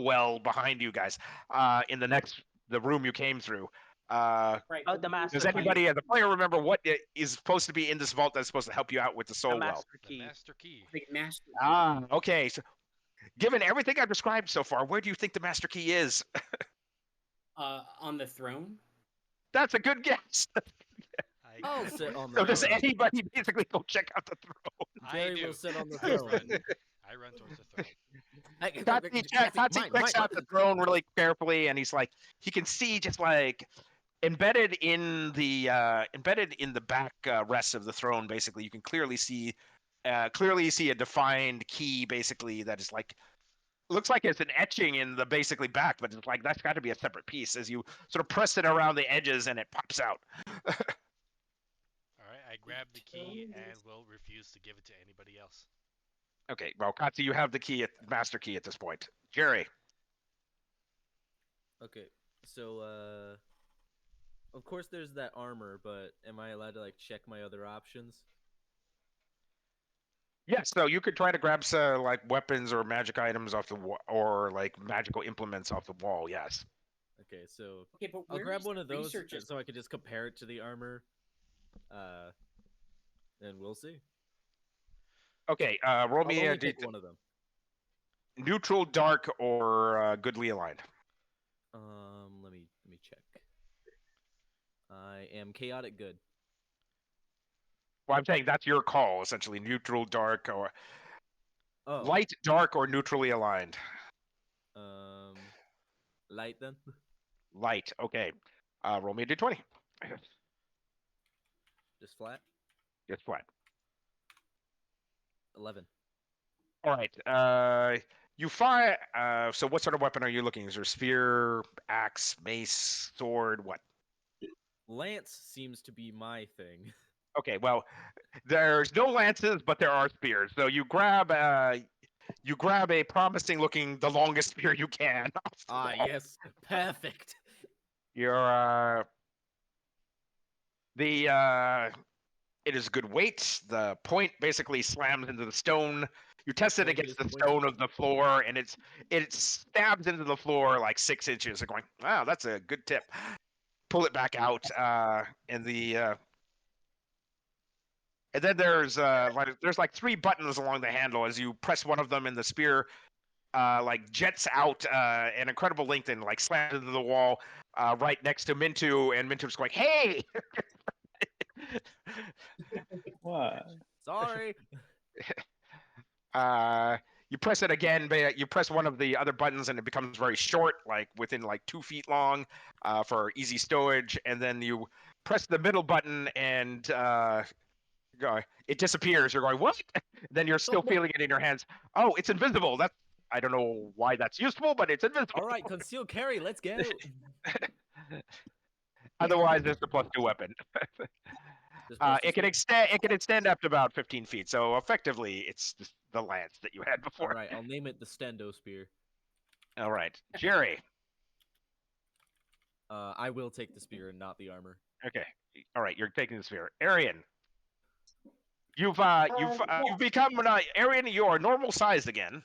well behind you guys, in the room you came through. Right. Oh, but the we- master Does key. anybody as a player remember what is supposed to be in this vault that's supposed to help you out with the The soul well? master The key. master key. The master. Okay. So, given everything I've described so far, where do you think the master key is? On the throne. That's a good guess. I I'll grab sit one. on So the does throne. anybody basically go check out the throne? Jerry I do. will sit on the I throne. run. I run towards the throne. Tatsi Mine, clicks out the throne really carefully, and he's like, he can see just like embedded in the back rest of the throne. Basically, you can clearly see a defined key, basically that is like looks like it's an etching in the basically back, but it's like that's got to be a separate piece as you sort of press it around the edges and it pops out. All right, I grab the key and will refuse to give it to anybody else. Okay, well, Katsu, you have the key, master key at this point. Jerry. Okay, so of course there's that armor, but am I allowed to like check my other options? Yes, so you could try to grab some like weapons or magic items off the wall, or like magical implements off the wall. Yes. Okay, so Okay, but I'll grab where's one of the those research so I could just compare it to the armor. And we'll see. Okay, roll I'll me only a pick one of them. neutral, dark, or goodly aligned. Let me check. I am chaotic good. Well, I'm saying that's your call, essentially. Neutral, dark, or Oh, light, dark, or neutrally aligned. light then. Light. Okay. Roll me a d20. Just flat. Just flat. 11. All right. You fire. So, what sort of weapon are you looking? Is there spear, axe, mace, sword? What? Lance seems to be my thing. Okay. Well, there's no lances, but there are spears. So you grab a promising-looking, the longest spear you can. off the Ah, wall. yes, perfect. You're it is good weight. The point basically slams into the stone. You test it Point against is the point. stone of the floor, and it stabs into the floor like 6 inches. You're going, wow, that's a good tip. Pull it back out, and then there's like 3 buttons along the handle. As you press one of them, and the spear like jets out an incredible length and like slams into the wall right next to Mintu, and Mintu's going, hey. What? Sorry. You press it again, but you press one of the other buttons and it becomes very short, like within like 2 feet long, for easy stowage. And then you press the middle button and it disappears. You're going, what? Then you're still feeling it in your hands. Oh, it's invisible. I don't know why that's useful, but it's invisible. All right, conceal carry. Let's go. Otherwise, it's the +2 weapon. Just plus It can extend up to about 15 feet. So effectively, it's just the lance that you had before. All right, I'll name it the Stendo Spear. All right, Jerry. I will take the spear and not the armor. Okay. All right, you're taking the spear. Arian. You've become Arian. You're normal sized again.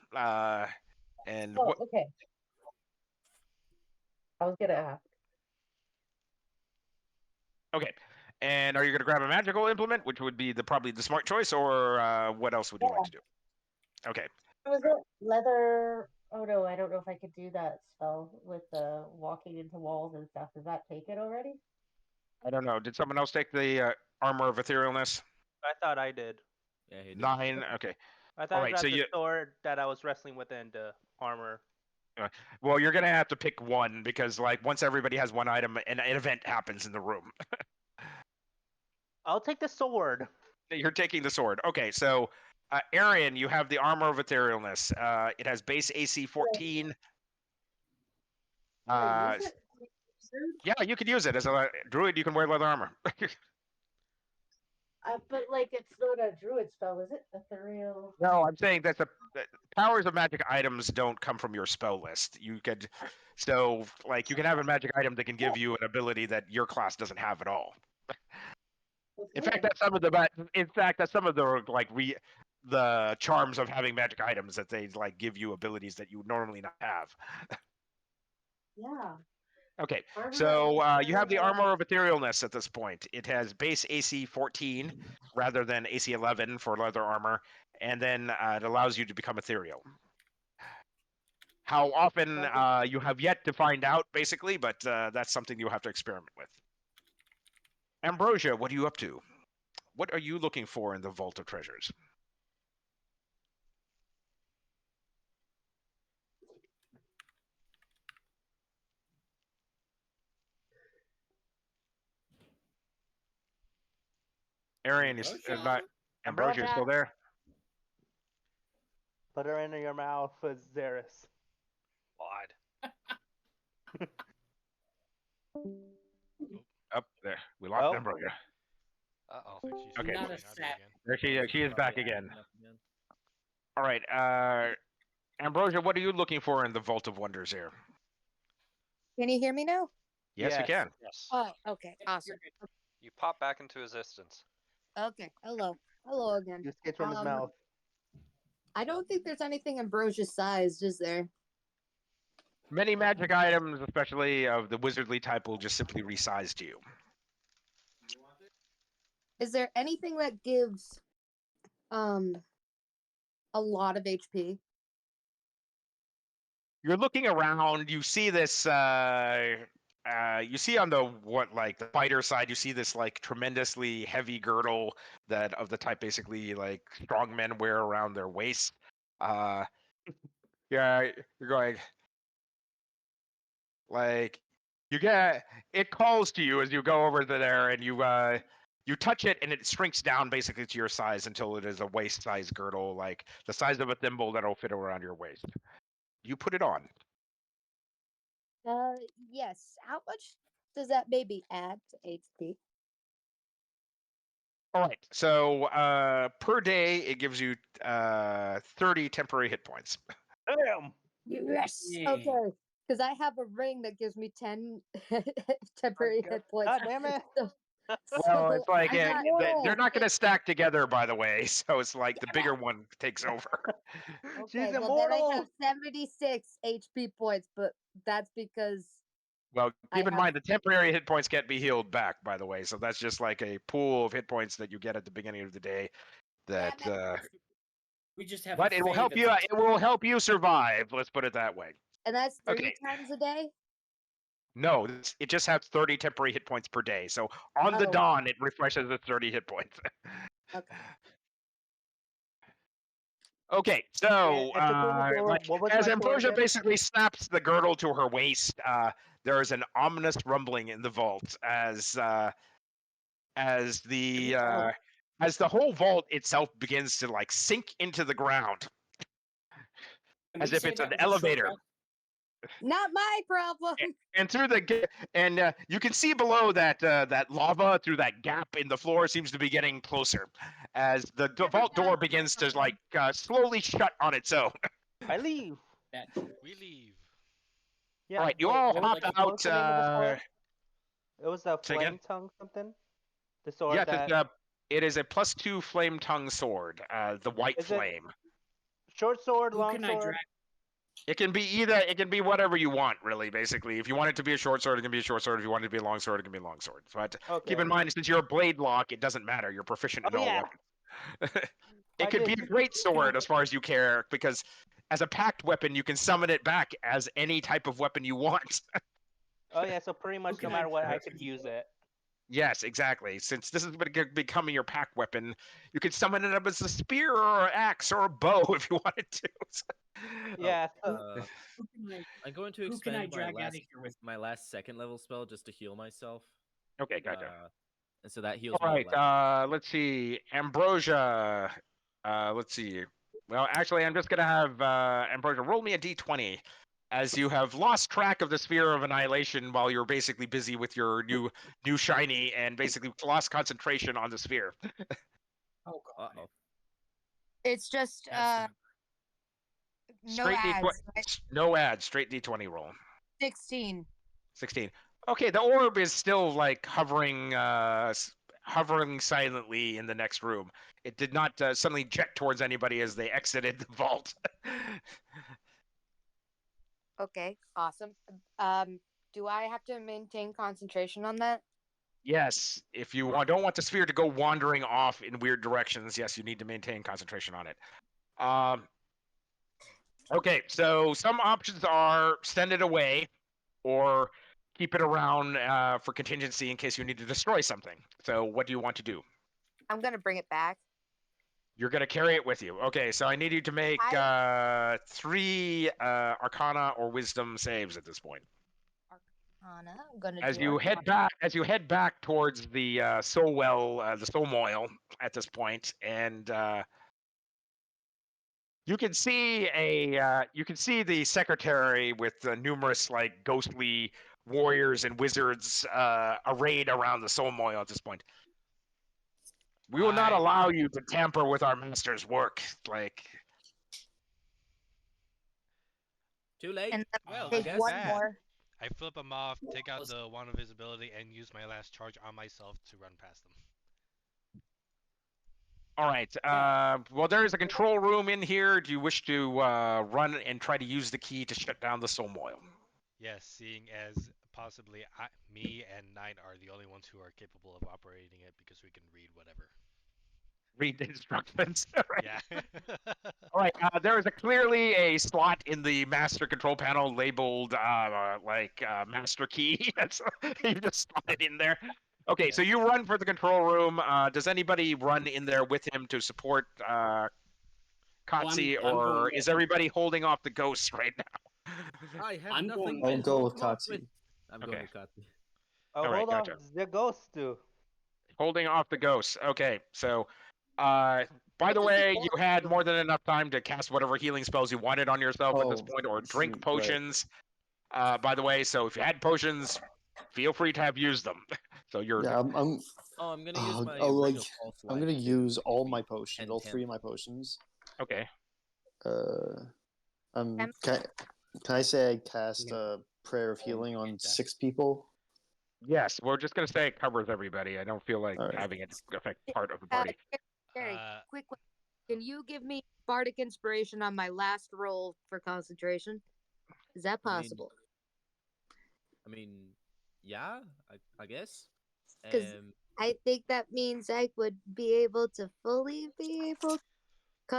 And Oh, okay. I was gonna ask. Okay. And are you going to grab a magical implement, which would be probably the smart choice, or what else would you like to do? Okay. Was it leather? Oh no, I don't know if I could do that spell with the walking into walls and stuff. Does that take it already? I don't know. Did someone else take the armor of etherealness? I thought I did. Yeah, he did. 9. Okay. I thought All I right, grabbed so the sword that I was wrestling with and the armor. Well, you're gonna have to pick one because, like, once everybody has one item, an event happens in the room. I'll take the sword. You're taking the sword. Okay, so Arian, you have the Armor of Etherealness. It has base AC 14. Can I use it? Yeah, you could use it as a druid. You can wear leather armor. But like, it's not a druid spell, is it? Ethereal. No, I'm saying that the powers of magic items don't come from your spell list. You could, so like you can have a magic item that can give you an ability that your class doesn't have at all. In fact, that's some of the like the charms of having magic items, that they like give you abilities that you normally not have. Yeah. Okay, Armor so of you have the Etherealness. Armor of Etherealness at this point. It has base AC 14 rather than AC 11 for leather armor, and then it allows you to become ethereal. How often you have yet to find out, basically, but that's something you'll have to experiment with. Ambrosia, what are you up to? What are you looking for in the Vault of Treasures? Arian is not. Ambrosia is still there. Put her in your mouth with Xeris. Lied. Up there, we lost Oh. Ambrosia. Uh-oh. Okay. Not a Out of it sat. again. There she is back again. Acting up again. All right, Ambrosia, what are you looking for in the Vault of Wonders here? Can you hear me now? Yes, we Yes. can. Yes. Oh, okay, awesome. You pop back into existence. Okay, hello again. You escaped from his mouth. I don't think there's anything Ambrosia's sized, is there? Many magic items, especially of the wizardly type, will just simply resize to you. Is there anything that gives a lot of HP? You're looking around, you see this you see on the the fighter side, you see this like tremendously heavy girdle that of the type basically like strong men wear around their waist. Yeah, you're going like you get it calls to you as you go over there, and you touch it and it shrinks down basically to your size until it is a waist size girdle, like the size of a thimble that'll fit around your waist. You put it on. Yes. How much does that maybe add to HP? All right. So per day, it gives you 30 temporary hit points. Damn. Yes. Yeah. Okay. Because I have a ring that gives me 10 temporary hit points. God damn it. Well, it's like I got they're not going to stack together, by the way. So it's like the bigger one takes over. Okay, She's well then I immortal. have 76 HP points, but that's because Well, I keep in have- mind the temporary hit points can't be healed back, by the way. So that's just like a pool of hit points that you get at the beginning of the day. That, We just have. but a it will fave help at you. the It will help you survive. Let's put it that way. and that's 3 Okay. times a day. No, it just has 30 temporary hit points per day. So on the Oh. dawn, it refreshes the 30 hit points. Okay. Okay, so And to close the door, like, what was as my sword Ambrosia again? basically snaps the girdle to her waist, there is an ominous rumbling in the vault as the whole vault itself begins to like sink into the ground, Can as we if say it's that an was a short elevator. rest? Not my problem. And through the you can see below that that lava through that gap in the floor seems to be getting closer, as the vault door begins to like slowly shut on its own. I leave. That We leave. Yeah. All right, you wait, all what was hop the- what was the name of the out. sword? It was the Say again? flame tongue something. The sword Yes, that it is a +2 flame tongue sword, the white Is it- flame. short sword, Who long can I sword. drag? It can be either. It can be whatever you want, really. Basically, if you want it to be a short sword, it can be a short sword. If you want it to be a long sword, it can be a long sword. But Okay. keep in mind, since you're a blade lock, it doesn't matter. You're proficient in Oh, all yeah. weapons. It I could be did- a great sword as far as you care, because as a packed weapon, you can summon it back as any type of weapon you want. Oh yeah, so pretty much no can I matter what, I drag? could use it. Yes, exactly. Since this is becoming your pack weapon, you can summon it up as a spear or an axe or a bow if you wanted to. Yeah. Who can I? I'm going to Who can I expend my drag out of last here with? my last second level spell just to heal myself. Okay, gotcha. And so that heals All me. right, let's see. Ambrosia, Let's see. Well, actually, I'm just gonna have Ambrosia roll me a d20, as you have lost track of the sphere of annihilation while you're basically busy with your new shiny, and basically lost concentration on the sphere. Oh god. Uh-oh. It's just That's no Straight ads. Right? no ads, straight d20 roll. 16. 16. Okay, the orb is still like hovering silently in the next room. It did not suddenly jet towards anybody as they exited the vault. Okay, awesome. Do I have to maintain concentration on that? Yes, if you don't want the sphere to go wandering off in weird directions, yes, you need to maintain concentration on it. Okay, so some options are send it away or keep it around for contingency in case you need to destroy something. So what do you want to do? I'm gonna bring it back. You're going to carry it with you. Okay, so I need you to make 3 Arcana or Wisdom saves at this point. Arcana. I'm gonna As do you Arcana. head back towards the soul well, the soul moil at this point, and you can see the secretary with numerous like ghostly warriors and wizards arrayed around the soul moil at this point. We will not allow you to tamper with our master's work. Like, Too late. And then Well, take that's one bad. more. I flip them off, take out the wand of visibility, and use my last charge on myself to run past them. all right. Well, there is a control room in here. Do you wish to run and try to use the key to shut down the soul moil? Yes, seeing as possibly me and Nine are the only ones who are capable of operating it because we can read whatever. Read the instructions. Right. Yeah. All right. There is clearly a slot in the master control panel labeled master key. You just slot it in there. Okay, so you run for the control room. Does anybody run in there with him to support Kotzi, I'm or going is with- everybody holding off the ghosts right now? I have I'm nothing. going I'll to go with hold off Katsu. I'm Okay. going with Katsu. Oh, All right, hold gotcha. on. The ghosts do. Holding off the ghosts. Okay, so by the way, you had more than enough time to cast whatever healing spells you wanted on yourself at this Oh, point, or drink shoot, right. potions. By the way, so if you had potions, feel free to have used them. So you're Yeah, I'm Oh, I'm gonna use my I'll, ring like, of false I'm life gonna to use make all me my potions, all 10-10. 3 of my potions. okay. Can I say I cast Yeah. a prayer of Oh, healing on get that. 6 people? Yes, we're just gonna say it covers everybody. I don't feel like All right. having it affect part of the party. Gary, Uh, quick question. Can you give me bardic inspiration on my last roll for concentration? Is that I mean- possible? I mean, yeah, I guess. 'Cause I think that means I would be able to fully be able to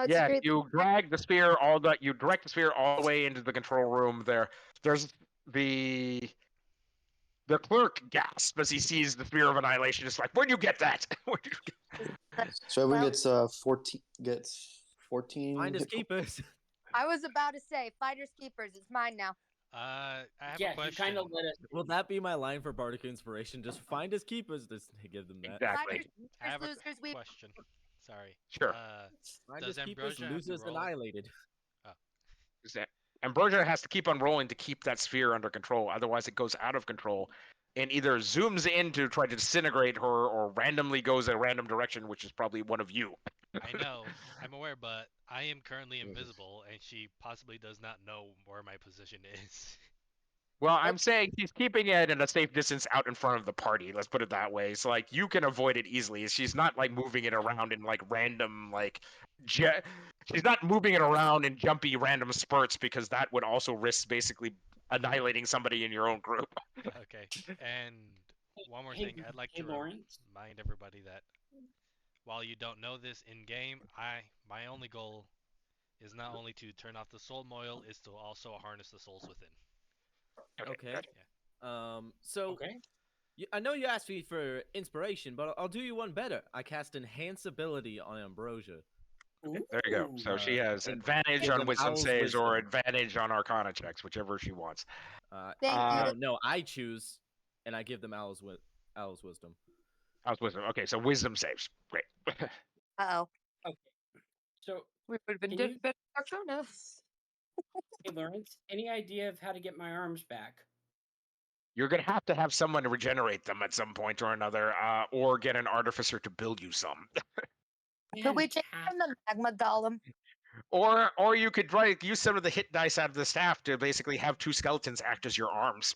Yes, concentrate. you drag the sphere you direct the sphere all the way into the control room. There's the clerk gasps as he sees the sphere of annihilation. It's like, where'd you get that? Where'd you get... So everyone Well- gets 14 Finders hit po- keepers. I was about to say, finders keepers. It's mine now. I have Yeah, a he question. kind of let us. Will that be my line for bardic inspiration? Just find his keepers. Just give them that. Exactly. I have a Losers, we question. Sorry. Sure. Find Does his keepers. Ambrosia have to Losers roll? annihilated. Ambrosia has to keep on rolling to keep that sphere under control. Otherwise, it goes out of control and either zooms in to try to disintegrate her or randomly goes a random direction, which is probably one of you. I know, I'm aware, but I am currently invisible, and she possibly does not know where my position is. Well, I'm saying she's keeping it at a safe distance out in front of the party. Let's put it that way. So like you can avoid it easily. She's not like moving it around in like random like she's not moving it around in jumpy random spurts because that would also risk basically annihilating somebody in your own group. Okay, and one more Hey, thing, I'd like hey, to Lawrence. remind everybody that while you don't know this in game, my only goal is not only to turn off the soul moil, is to also harness the souls within. Okay. gotcha. So Okay. I know you asked me for inspiration, but I'll do you one better. I cast Enhance Ability on Ambrosia. There you go. So she has and advantage give on them wisdom Owl's saves or wisdom. advantage on Arcana checks, whichever she wants. Thank you. No, I choose, and I give them Owl's wisdom. How's wisdom? Okay, so wisdom saves. Great. Uh-oh. We would have been Can doing you- better Arcona. Hey, Lawrence, any idea of how to get my arms back? You're gonna have to have someone to regenerate them at some point or another, or get an artificer to build you some. Could we take Fantastic. from the magma golem? Or you could use some of the hit dice out of the staff to basically have 2 skeletons act as your arms.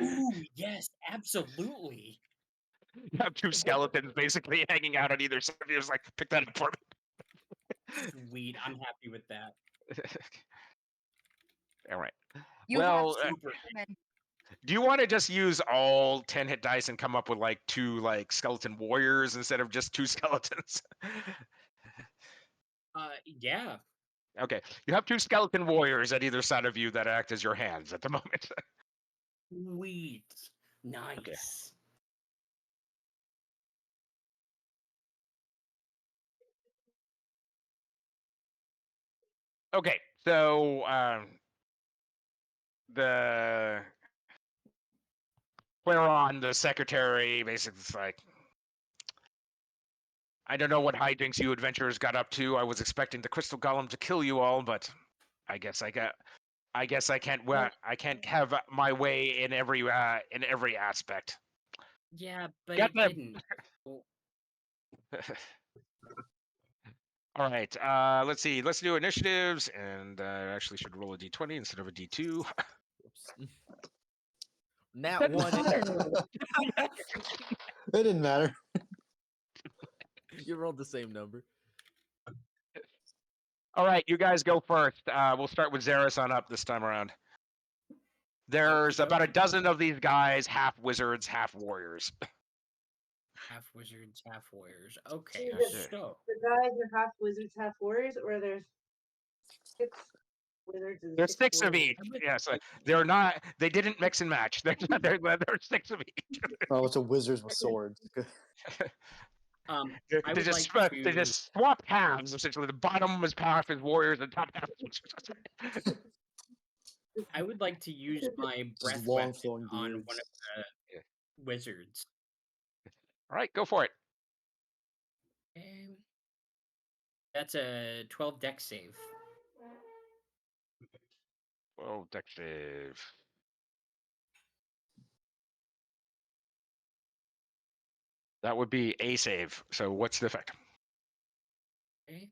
Ooh, yes, absolutely. You have 2 skeletons basically hanging out on either side. You're just like, pick that up for Sweet, I'm happy with that. me. All right. You Well, have super. supermen. do you want to just use all 10 hit dice and come up with like 2 like skeleton warriors instead of just 2 skeletons? Yeah. Okay. You have 2 skeleton warriors at either side of you that act as your hands at the moment. Sweet. Nice. Okay. So the Clairon, the secretary, basically is like, I don't know what hijinks you adventurers got up to. I was expecting the crystal golem to kill you all, but I guess I can't. I can't have my way in every aspect. Yeah, but Get it them. didn't. Oh, All right. Let's see. Let's do initiatives, and I actually should roll a d20 instead of a d2. Whoops. Nat one. It didn't matter. You rolled the same number. All right, you guys go first. We'll start with Xeris on up this time around. There's about a dozen of these guys, half wizards, half warriors. half wizards, half warriors. Okay, Jesus. so The guys are half wizards, half warriors, or there's 6 wizards and There's 6 of warriors? each. Yes, they're not. They didn't mix and match. There's 6 of each. Oh, it's a wizards with swords. Good. They I they would just like they to. just swapped halves essentially. The bottom is half is warriors, and the top half is wizards. I would like to use my breath Just long weapon flowing on one beards. of the wizards. All right, go for it. That's a 12 deck save. Oh, deck save. That would be a save. So what's the effect? Okay.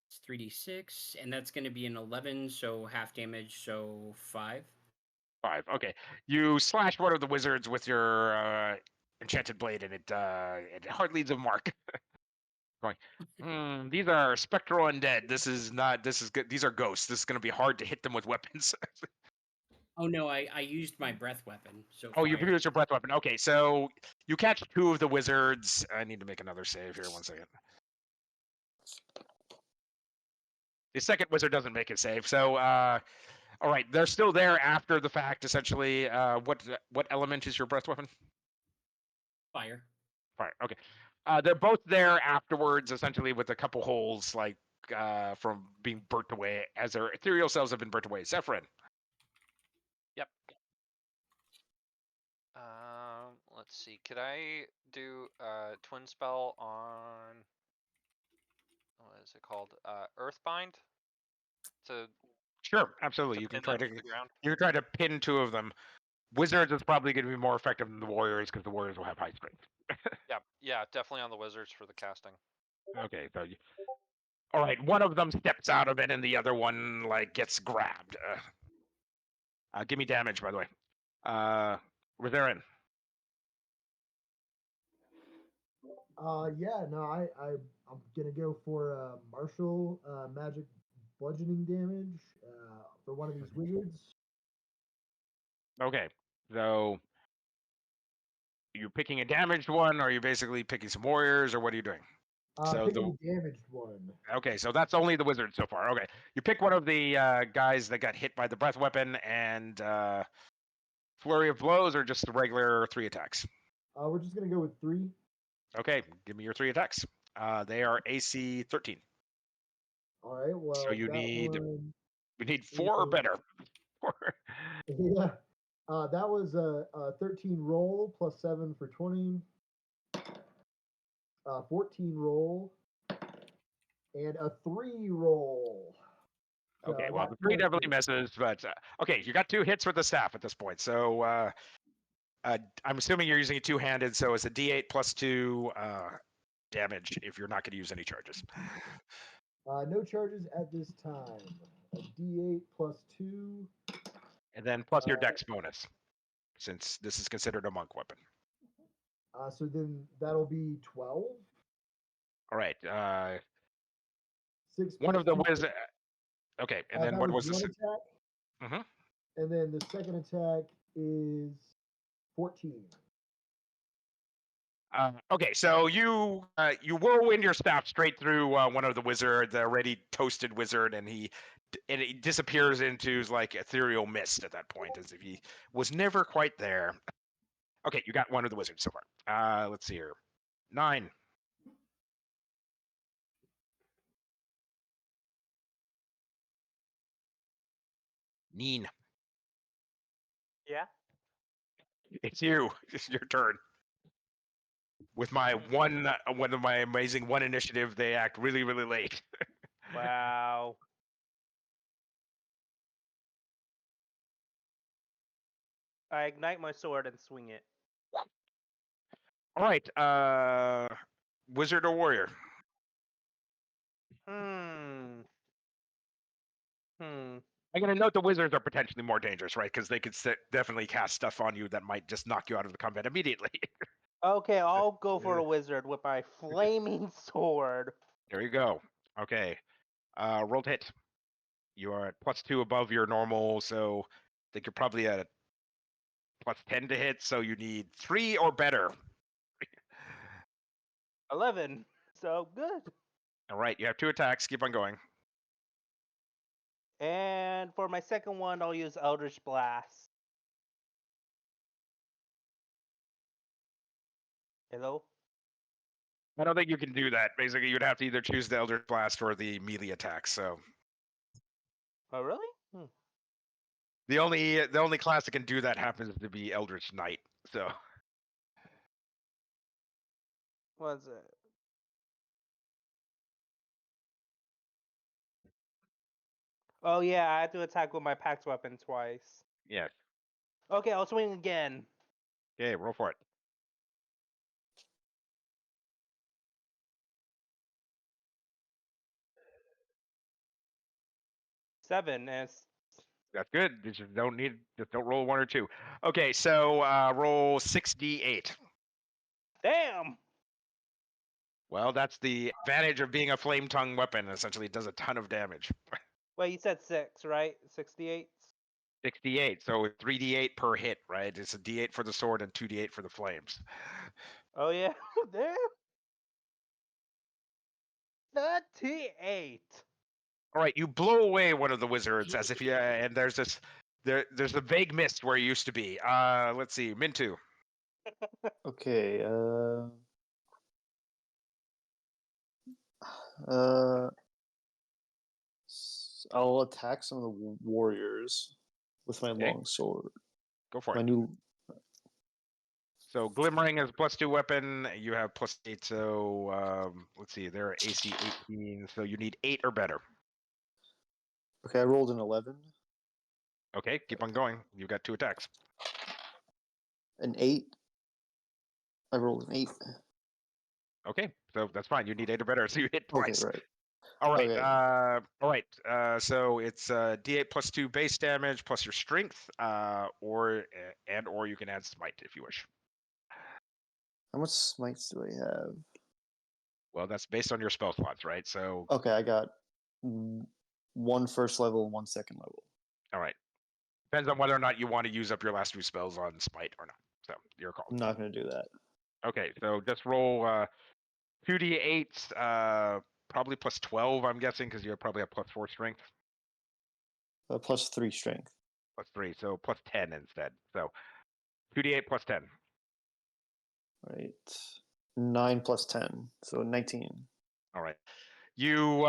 It's 3d6, and that's going to be an 11, so half damage, so 5. 5. Okay. You slash one of the wizards with your enchanted blade, and it hardly leaves a mark. Going, these are spectral undead. This is good. These are ghosts. This is going to be hard to hit them with weapons. Oh no, I used my breath weapon, so Oh, you fire. used your breath weapon. Okay, so you catch 2 of the wizards. I need to make another save here. 1 second. The second wizard doesn't make a save. So, all right, they're still there after the fact. Essentially, what element is your breath weapon? Fire. Fire. Okay. They're both there afterwards, essentially with a couple holes, like from being burnt away, as their ethereal selves have been burnt away. Zephyrin. Yep. Let's see. Could I do a twin spell on what is it called? Earthbind? To Sure, absolutely. You can pin try them to to the ground. pin 2 of them. Wizards is probably going to be more effective than the warriors because the warriors will have high strength. Yeah, definitely on the wizards for the casting. Okay, so all right, one of them steps out of it, and the other one like gets grabbed. Give me damage, by the way. Rizarin. Yeah, no, I'm gonna go for martial magic bludgeoning damage for one of these wizards. Okay, so you're picking a damaged one, or are you basically picking some warriors, or what are you doing? So Picking the damaged one. Okay, so that's only the wizard so far. Okay, you pick one of the guys that got hit by the breath weapon, and flurry of blows, or just the regular 3 attacks. We're just gonna go with 3. Okay, give me your 3 attacks. They are AC 13. All right. Well, So you that need one, we need 4 or better. yeah. That was a 13 roll plus 7 for 20. 14 roll and a 3 roll. So Okay, I well, got the 3 definitely 14. misses, but okay, you got 2 hits with the staff at this point. So I'm assuming you're using it two-handed, so it's a D8 plus 2 damage if you're not going to use any charges. No charges at this time. A D8 plus 2. And then plus your dex bonus, since this is considered a monk weapon. So then that'll be 12. All right. 6 One plus of the 2. wizard. Okay, and then that what was was one this? attack. Mhm. And then the second attack is 14. Okay, so you whirlwind your staff straight through one of the wizard, the already toasted wizard, and he disappears into like ethereal mist at that point, as if he was never quite there. Okay, you got one of the wizards so far. Let's see here, 9. Neen, Yeah. it's you. It's your turn. With my one of my amazing one initiative, they act really, really late. Wow. I ignite my sword and swing it. All right, wizard or warrior? Hmm. I'm gonna note the wizards are potentially more dangerous, right? Because they could definitely cast stuff on you that might just knock you out of the combat immediately. Okay, I'll go for a wizard with my flaming sword. There you go. Okay, roll to hit. You are at +2 above your normal, so I think you're probably at +10 to hit. So you need 3 or better. 11. So good. All right, you have 2 attacks. Keep on going. And for my second one, I'll use Eldritch Blast. Hello? I don't think you can do that. Basically, you'd have to either choose the Eldritch Blast or the melee attack. So Oh, really? the only class that can do that happens to be Eldritch Knight. So What's it? Oh, yeah, I have to attack with my packed weapon twice. yes. Okay, I'll swing again. Okay, roll for it. 7, and That's good. You just don't roll 1 or 2. Okay, so roll 6d8. damn! Well, that's the advantage of being a flame tongue weapon. Essentially, it does a ton of damage. Wait, you said 6, right? 68? 68. So 3d8 per hit, right? It's a d8 for the sword and 2d8 for the flames. Oh, yeah. Damn! 38. All right, you blow away one of the wizards as if you and there's a vague mist where you used to be. Let's see, Mintu. Okay. I'll attack some of the warriors with my Okay. long sword. Go for My it. new. So glimmering is a +2 weapon. You have +8. So let's see, they're AC 18. So you need 8 or better. Okay, I rolled an 11. Okay, keep on going. You've got 2 attacks. An 8. I rolled an 8. Okay, so that's fine. You need 8 or better, so you hit Okay, twice. right. All right. Okay. All right. So it's D8 +2 base damage plus your strength, or you can add smite if you wish. How much smites do I have? Well, that's based on your spell slots, right? So Okay, I got 1 first level and 1 second level. all right. Depends on whether or not you want to use up your last 2 spells on smite or not. So your call. I'm not going to do that. Okay. So just roll 2d8, probably +12. I'm guessing because you probably have +4 strength. Plus 3 strength. +3, so +10 instead. So 2d8 +10. Right. 9 plus 10, so 19. All right. You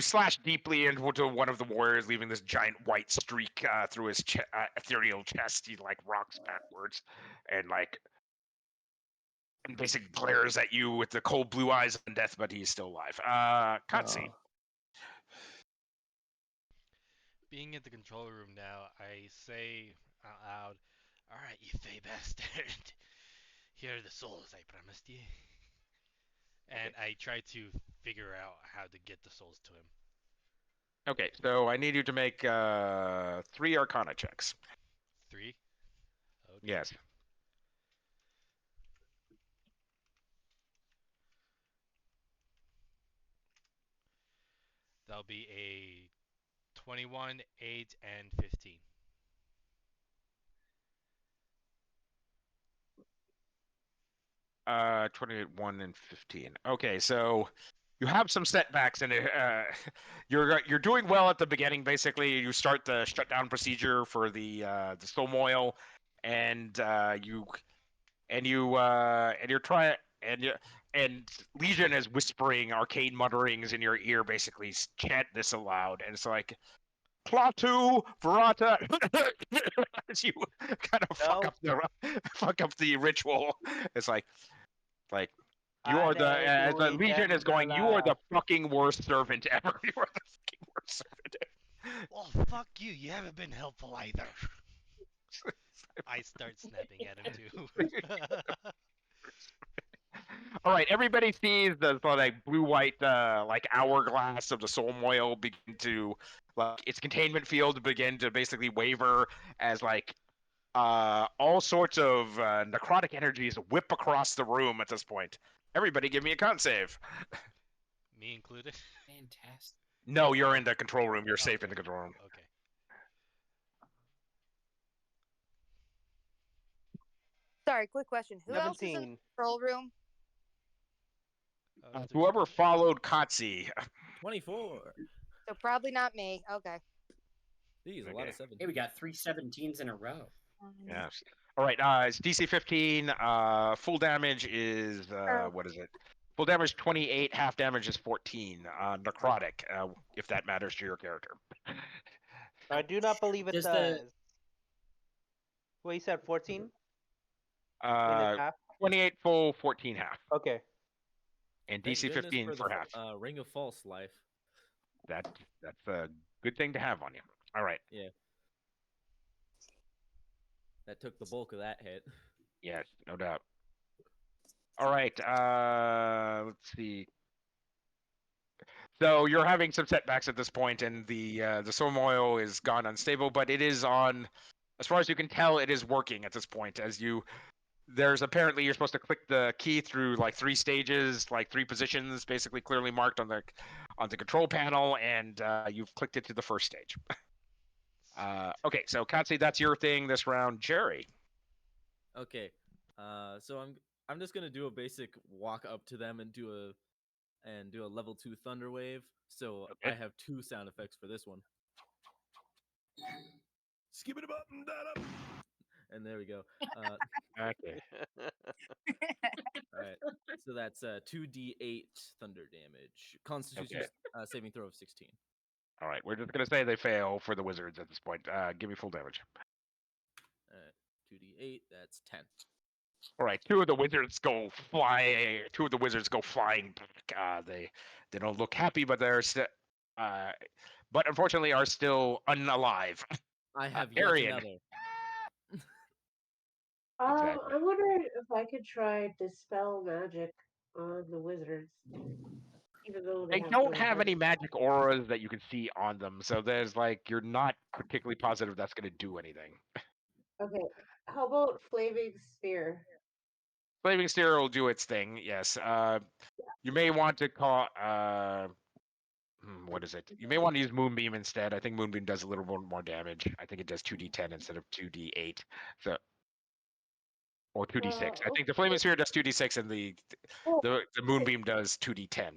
slash deeply into one of the warriors, leaving this giant white streak through his ethereal chest. He like rocks backwards, and like and basically glares at you with the cold blue eyes and death, but he's still alive. Cutscene. Being in the control room now, I say out loud, "Alright, you fey bastard. Here are the souls I promised you." And I try to figure out how to get the souls to him. Okay, so I need you to make 3 Arcana checks. 3? Okay. Yes. That'll be a 21, 8, and 15. Uh, 28, 1, and 15. Okay, so you have some setbacks, and you're doing well at the beginning. Basically, you start the shutdown procedure for the soul moil, and you're trying and Legion is whispering arcane mutterings in your ear, basically chant this aloud, and it's like Klaatu, Verata, as you kind of fuck up the ritual. It's like you are the as the Legion is going. You are the fucking worst servant ever. You are the fucking worst servant ever. Well, fuck you. You haven't been helpful either. I start snapping at him too. All right, everybody sees the like blue-white like hourglass of the soul moil begin to like its containment field begin to basically waver as like all sorts of necrotic energies whip across the room at this point. Everybody, give me a con save. Me included. Fantastic. No, you're in the control room. You're safe in the control room. Okay. Sorry, quick question. Who else is in the 17. control room? That's a good Whoever question. followed Kotzi. 24. So probably not me. Okay. These a lot Okay. of 7. Hey, we got 3 17s in a row. Yes. All right. It's DC 15. Full damage is what is it? Full damage 28. Half damage is 14. Necrotic, if that matters to your character. I do not believe it Does does. What you said, 14? Uh, Half? 28 full, 14 half, Okay. and Thank DC goodness 15 for for the half. Ring of False Life. That's a good thing to have on you. All right. Yeah. That took the bulk of that hit. Yes, no doubt. All right. Let's see. So you're having some setbacks at this point, and the soul moil is gone unstable, but it is on. As far as you can tell, it is working at this point. There's apparently you're supposed to click the key through like 3 stages, like 3 positions, basically clearly marked on the control panel, and you've clicked it to the first stage. Okay, so Katsi, that's your thing this round. Jerry. Okay. So I'm just gonna do a basic walk up to them and do a level 2 thunder wave. So Okay. I have 2 sound effects for this one. Skip it up and that up. And there we go. Okay. All right. So that's 2d8 thunder damage. Constitution saving throw of 16. All right, we're just gonna say they fail for the wizards at this point. Give me full damage. 2d8. That's 10. All right, 2 of the wizards go flying. 2 of the wizards go flying back. They don't look happy, but they're still, but unfortunately are still unalive. I have yet Arian. another. Exactly. I wonder if I could try dispel magic on the wizards, even though They have don't no have any magic. magic auras that you can see on them, so there's like you're not particularly positive that's going to do anything. Okay, how about flaming sphere? Flaming Sphere will do its thing. Yes. You may want to call. What is it? You may want to use Moonbeam instead. I think Moonbeam does a little bit more damage. I think it does 2d10 instead of 2d8. So, or 2d6. I think the Flaming Sphere does 2d6 and the Moonbeam does 2d10.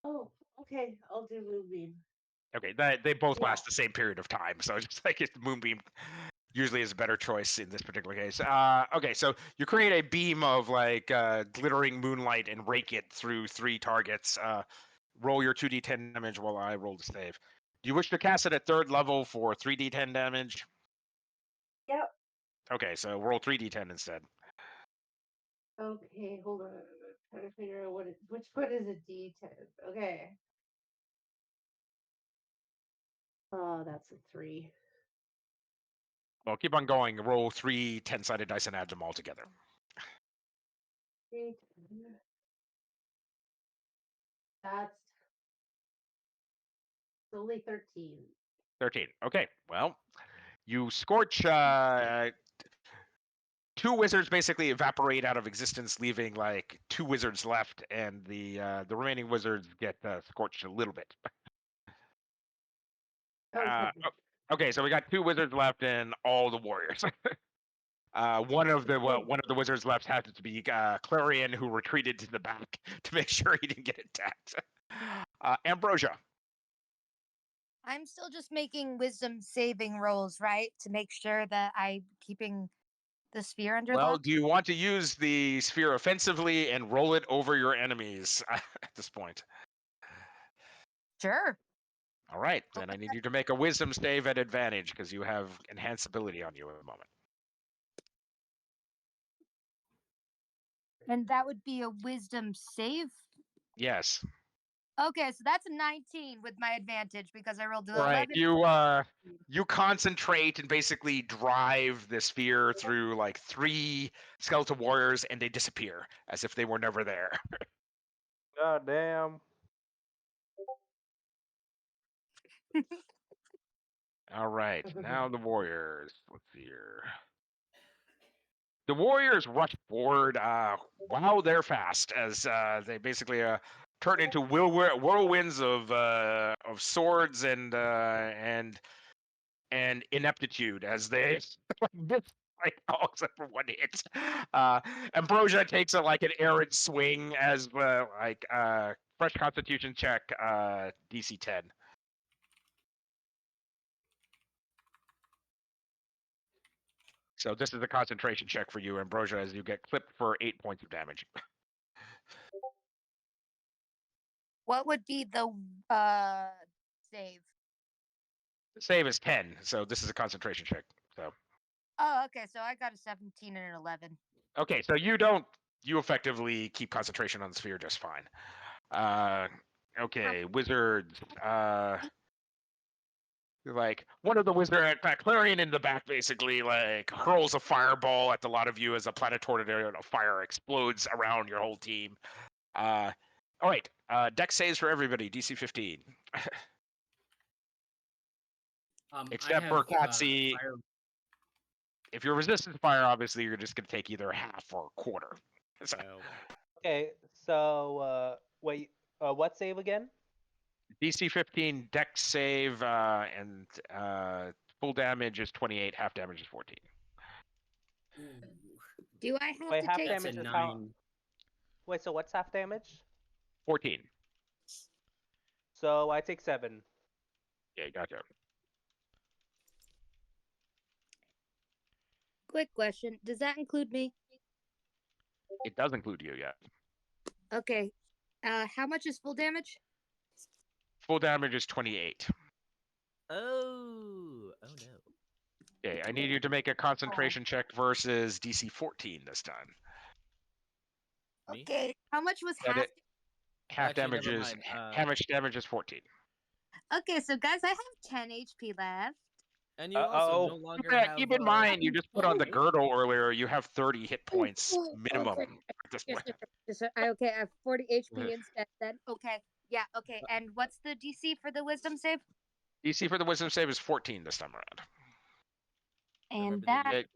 Oh, okay, I'll do moonbeam. Okay, they both last the same period of time, so just like it's Moonbeam usually is a better choice in this particular case. Okay, so you create a beam of like glittering moonlight and rake it through 3 targets. Roll your 2d10 damage while I roll the save. Do you wish to cast it at 3rd level for 3d10 damage? Yep. Okay, so roll 3d10 instead. Okay, hold on. I'm trying to figure out which one is a D10. Okay. Oh, that's a 3. Well, keep on going. Roll 3 10-sided dice and add them all together. 3, 10. That's only 13. 13. Okay, well, you scorch 2 wizards basically evaporate out of existence, leaving like 2 wizards left, and the remaining wizards get scorched a little bit. Okay. Okay, so we got 2 wizards left and all the warriors. One of the wizards left happens to be Clarion, who retreated to the back to make sure he didn't get attacked. Ambrosia. I'm still just making wisdom saving rolls, right? To make sure that I'm keeping the sphere under Well, lock. do you want to use the sphere offensively and roll it over your enemies at this point? Sure. All right, then I need you to make a wisdom save at advantage because you have enhanced ability on you at the moment. And that would be a wisdom save. Yes. Okay, so that's a 19 with my advantage because I rolled an All right. 11. You concentrate and basically drive the sphere through like 3 skeletal warriors, and they disappear as if they were never there. God damn. All right, now the warriors. Let's see here. The warriors rush forward. Wow, they're fast as they basically turn into whirlwinds of swords and ineptitude as they like all except for 1 hit. Ambrosia takes like an errant swing as fresh Constitution check, DC 10. So this is a concentration check for you, Ambrosia, as you get clipped for 8 points of damage. What would be the save? The save is 10, so this is a concentration check. So Oh, okay. So I got a 17 and an 11. okay, so you effectively keep concentration on the sphere just fine. Okay, wizards. Like one of the wizard, Clarion in the back, basically like hurls a fireball at the lot of you as a planetary of fire explodes around your whole team. All right, dex saves for everybody. DC 15. Except for Catsy. If you're resistant to fire, obviously you're just gonna take either half or a quarter. So, Okay, so wait, what save again? DC 15 dex save and full damage is 28, half damage is 14. Do I have Wait, to half take? damage is how? Wait, so what's half damage? 14. So I take 7. Yeah, gotcha. Quick question: does that include me? It does include you, yeah. Okay. How much is full damage? Full damage is 28. Oh no. Okay, I need you to make a concentration check versus DC 14 this time. Me? Okay. How much was half? Half Actually, damage never is mind. damage is 14. Okay, so guys, I have 10 HP left. And you also no longer have. Keep in mind, you just put on the girdle earlier. You have 30 hit points minimum Okay. at this point. Okay, I have 40 HP instead then. Okay. Yeah, okay. And what's the DC for the wisdom save? DC for the wisdom save is 14 this time around. And that.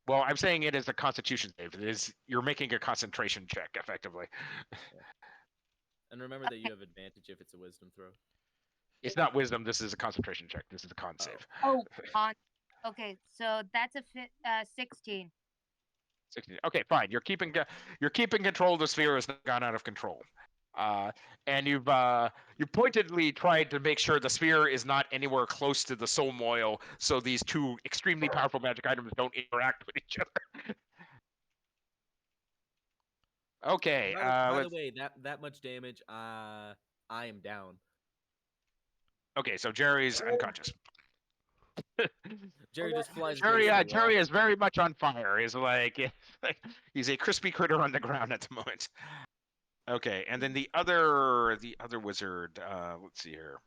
Well, I'm saying it is a constitution save. It is you're making a concentration check effectively. Yeah. And remember that you have advantage if it's a wisdom throw. It's not wisdom. This is a concentration check. This is a con save. Oh, con. Okay, so that's a 16. 16. Okay, fine. You're keeping control of the sphere. Has not gone out of control. And you pointedly tried to make sure the sphere is not anywhere close to the soul moil, so these 2 extremely powerful magic items don't interact with each other. Okay. By the way, that much damage, I am down. Okay, so Jerry's unconscious. Jerry just flies Jerry, against the wall. Jerry is very much on fire. He's like he's a crispy critter on the ground at the moment. Okay, and then the other wizard. Let's see here.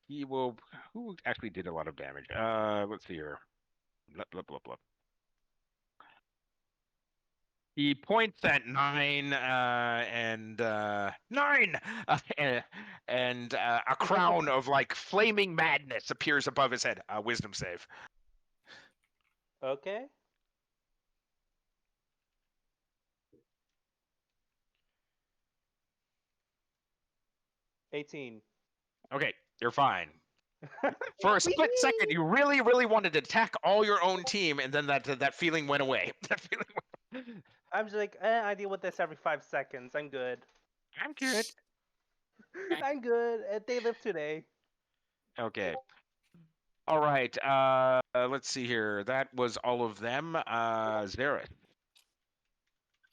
He will. Who actually did a lot of damage? Let's see here. Blah, blah, blah, blah. He points at 9 and 9, and a crown of like flaming madness appears above his head. Wisdom save. Okay. $18. Okay, you're fine. For a split second, you really, really wanted to attack all your own team, and then that feeling went away. That feeling went... I'm just like, I deal with this every 5 seconds. I'm good. I'm good. I'm good. They live today. Okay. All right. Let's see here. That was all of them. Zareth.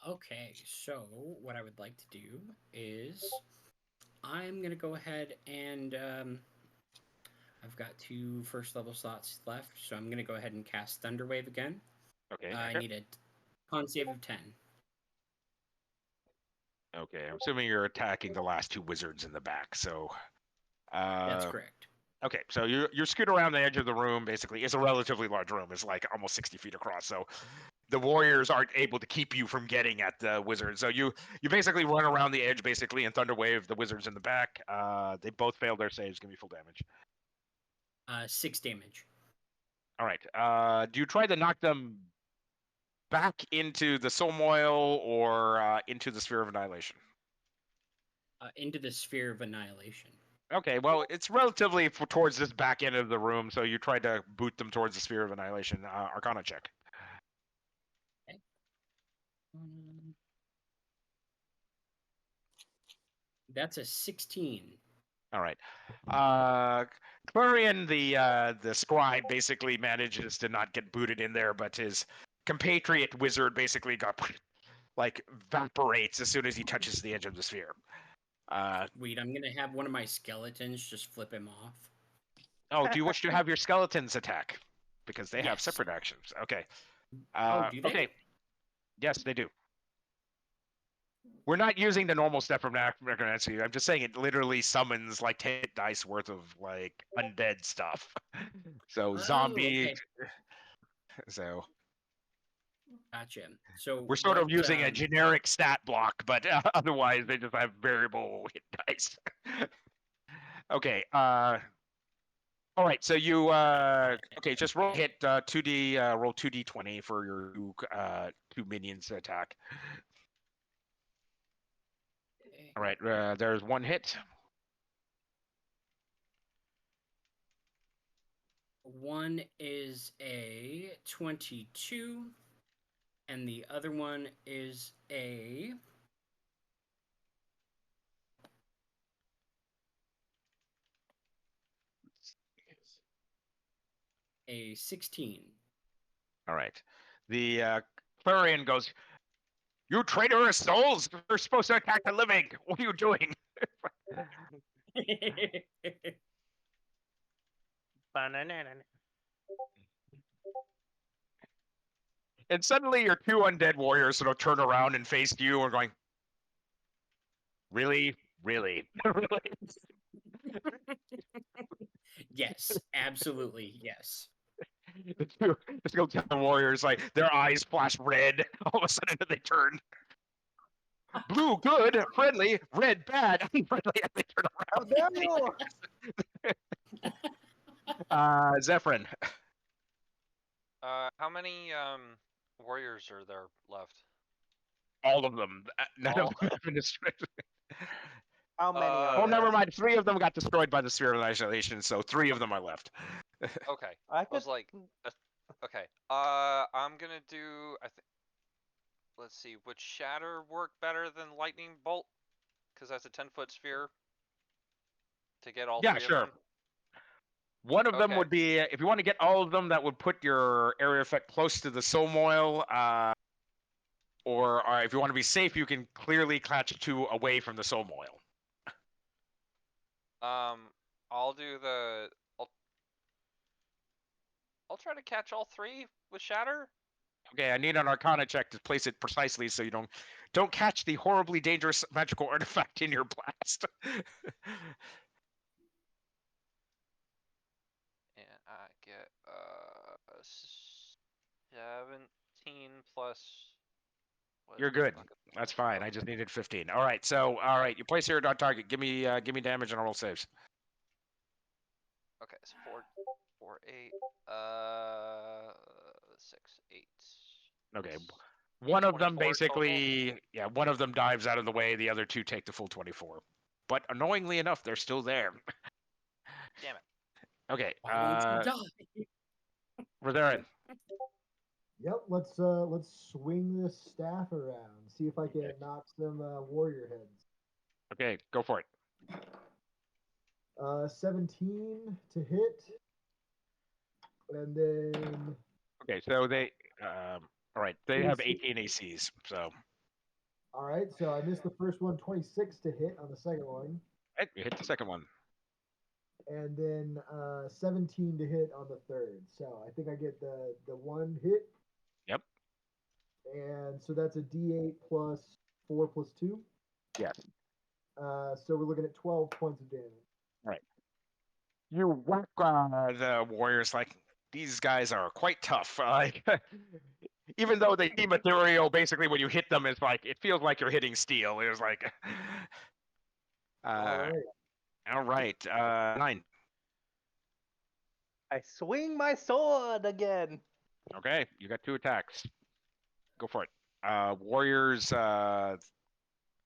Okay, so what I would like to do is I'm gonna go ahead and I've got 2 first level slots left, so I'm gonna go ahead and cast Thunderwave again. Okay. I need a con save of 10. Okay. I'm assuming you're attacking the last 2 wizards in the back. So. That's correct. Okay, so you're scooting around the edge of the room. Basically, it's a relatively large room. It's like almost 60 feet across. So the warriors aren't able to keep you from getting at the wizards. So you basically run around the edge, basically, and thunderwave the wizards in the back. They both failed their saves. Give me full damage. 6 damage. All right. Do you try to knock them back into the soul moil or into the sphere of annihilation? Into the sphere of annihilation. Okay, well, it's relatively towards this back end of the room, so you try to boot them towards the sphere of annihilation. Arcana check. Okay. That's a 16. All right. Clarion, the scribe, basically manages to not get booted in there, but his compatriot wizard basically got like evaporates as soon as he touches the edge of the sphere. Wait, I'm gonna have one of my skeletons just flip him off. Oh, do you wish to have your skeletons attack? Because they have Yes. separate actions. Okay. Do they? Okay. Yes, they do. We're not using the normal step from necromancy. I'm just saying it literally summons like 10 dice worth of like undead stuff. So zombie. Okay. So Gotcha. So we're sort of what, using a generic stat block, but otherwise they just have variable hit dice. Okay. All right. So you okay? Just roll hit 2d roll 2d20 for your 2 minions attack. All right. There's 1 hit. one is a 22, and the other one is a 16. All right. The Clarion goes, "You traitorous souls! You're supposed to attack the living. What are you doing?" And suddenly your 2 undead warriors sort of turn around and face you and going, "Really? Really? Really?" Yes, absolutely, yes. Let's go tell the warriors, like, their eyes flash red. All of a sudden they turn. Blue, good, friendly, red, bad, unfriendly, and they turn around. How dare you! Zephyrin. How many warriors are there left? All of them. None All? of them have been destroyed. How many Oh, are never there? mind. 3 of them got destroyed by the sphere of isolation, so 3 of them are left. Okay. I I was could. like, okay. I'm gonna do. Let's see. Would shatter work better than lightning bolt? Because that's a 10-foot sphere. To get all Yeah, 3 sure. of them. One of them Okay. would be, if you want to get all of them, that would put your area effect close to the soul moil. Or if you want to be safe, you can clearly catch 2 away from the soul moil. I'll do the. I'll try to catch all 3 with Shatter. Okay, I need an Arcana check to place it precisely so you don't catch the horribly dangerous magical artifact in your blast. And I get 17 plus. what You're the good. fuck is That's this? fine. I just needed 15. All right. So, all right, you place here on target. Give me damage and I'll roll saves. Okay, so 4, 8, 6, 8. Okay. It's One of them 24 total. basically, yeah, one of them dives out of the way. The other 2 take the full 24. But annoyingly enough, they're still there. Damn it. Okay. Why don't you die? Rotherin. Yep, let's swing this staff around. See if I can knock some warrior heads. Okay, go for it. 17 to hit, and then Okay, so they, all right, they have 26. 18 ACs. So, All right, so I missed the first one, 26 to hit on the second one, right, you hit the second one. and then 17 to hit on the third. So I think I get the one hit. Yep. And so that's a D8 plus 4 plus 2. Yes. So we're looking at 12 points of damage. All right. You whack the warriors like these guys are quite tough. Like, even though they see material, basically when you hit them, it's like it feels like you're hitting steel. It's like, All right. all right, 9. I swing my sword again. Okay, you got 2 attacks. Go for it. Warriors are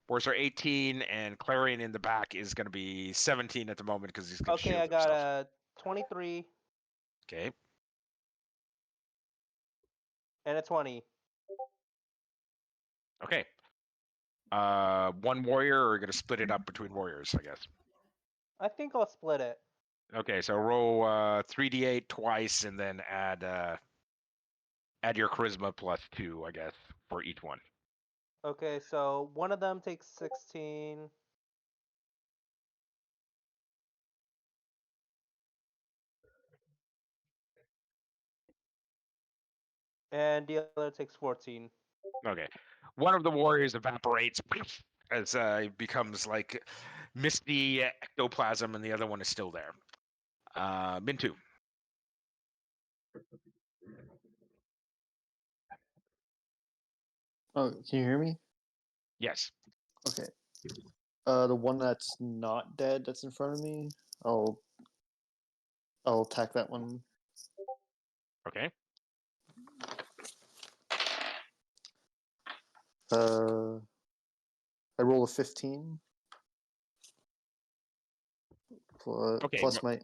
18, and Clarion in the back is going to be 17 at the moment because he's going to Okay, shield I got himself. a 23 Okay. and a 20. Okay. One warrior, or you're going to split it up between warriors, I guess. I think I'll split it. Okay, so roll 3d8 twice, and then add your charisma plus 2, I guess, for each one. Okay, so one of them takes 16. And the other takes 14. Okay. One of the warriors evaporates as it becomes like misty ectoplasm, and the other one is still there. Mintu. Oh, can you hear me? Yes. Okay. The one that's not dead that's in front of me, I'll attack that one. Okay. I roll a 15. Okay, Plus my.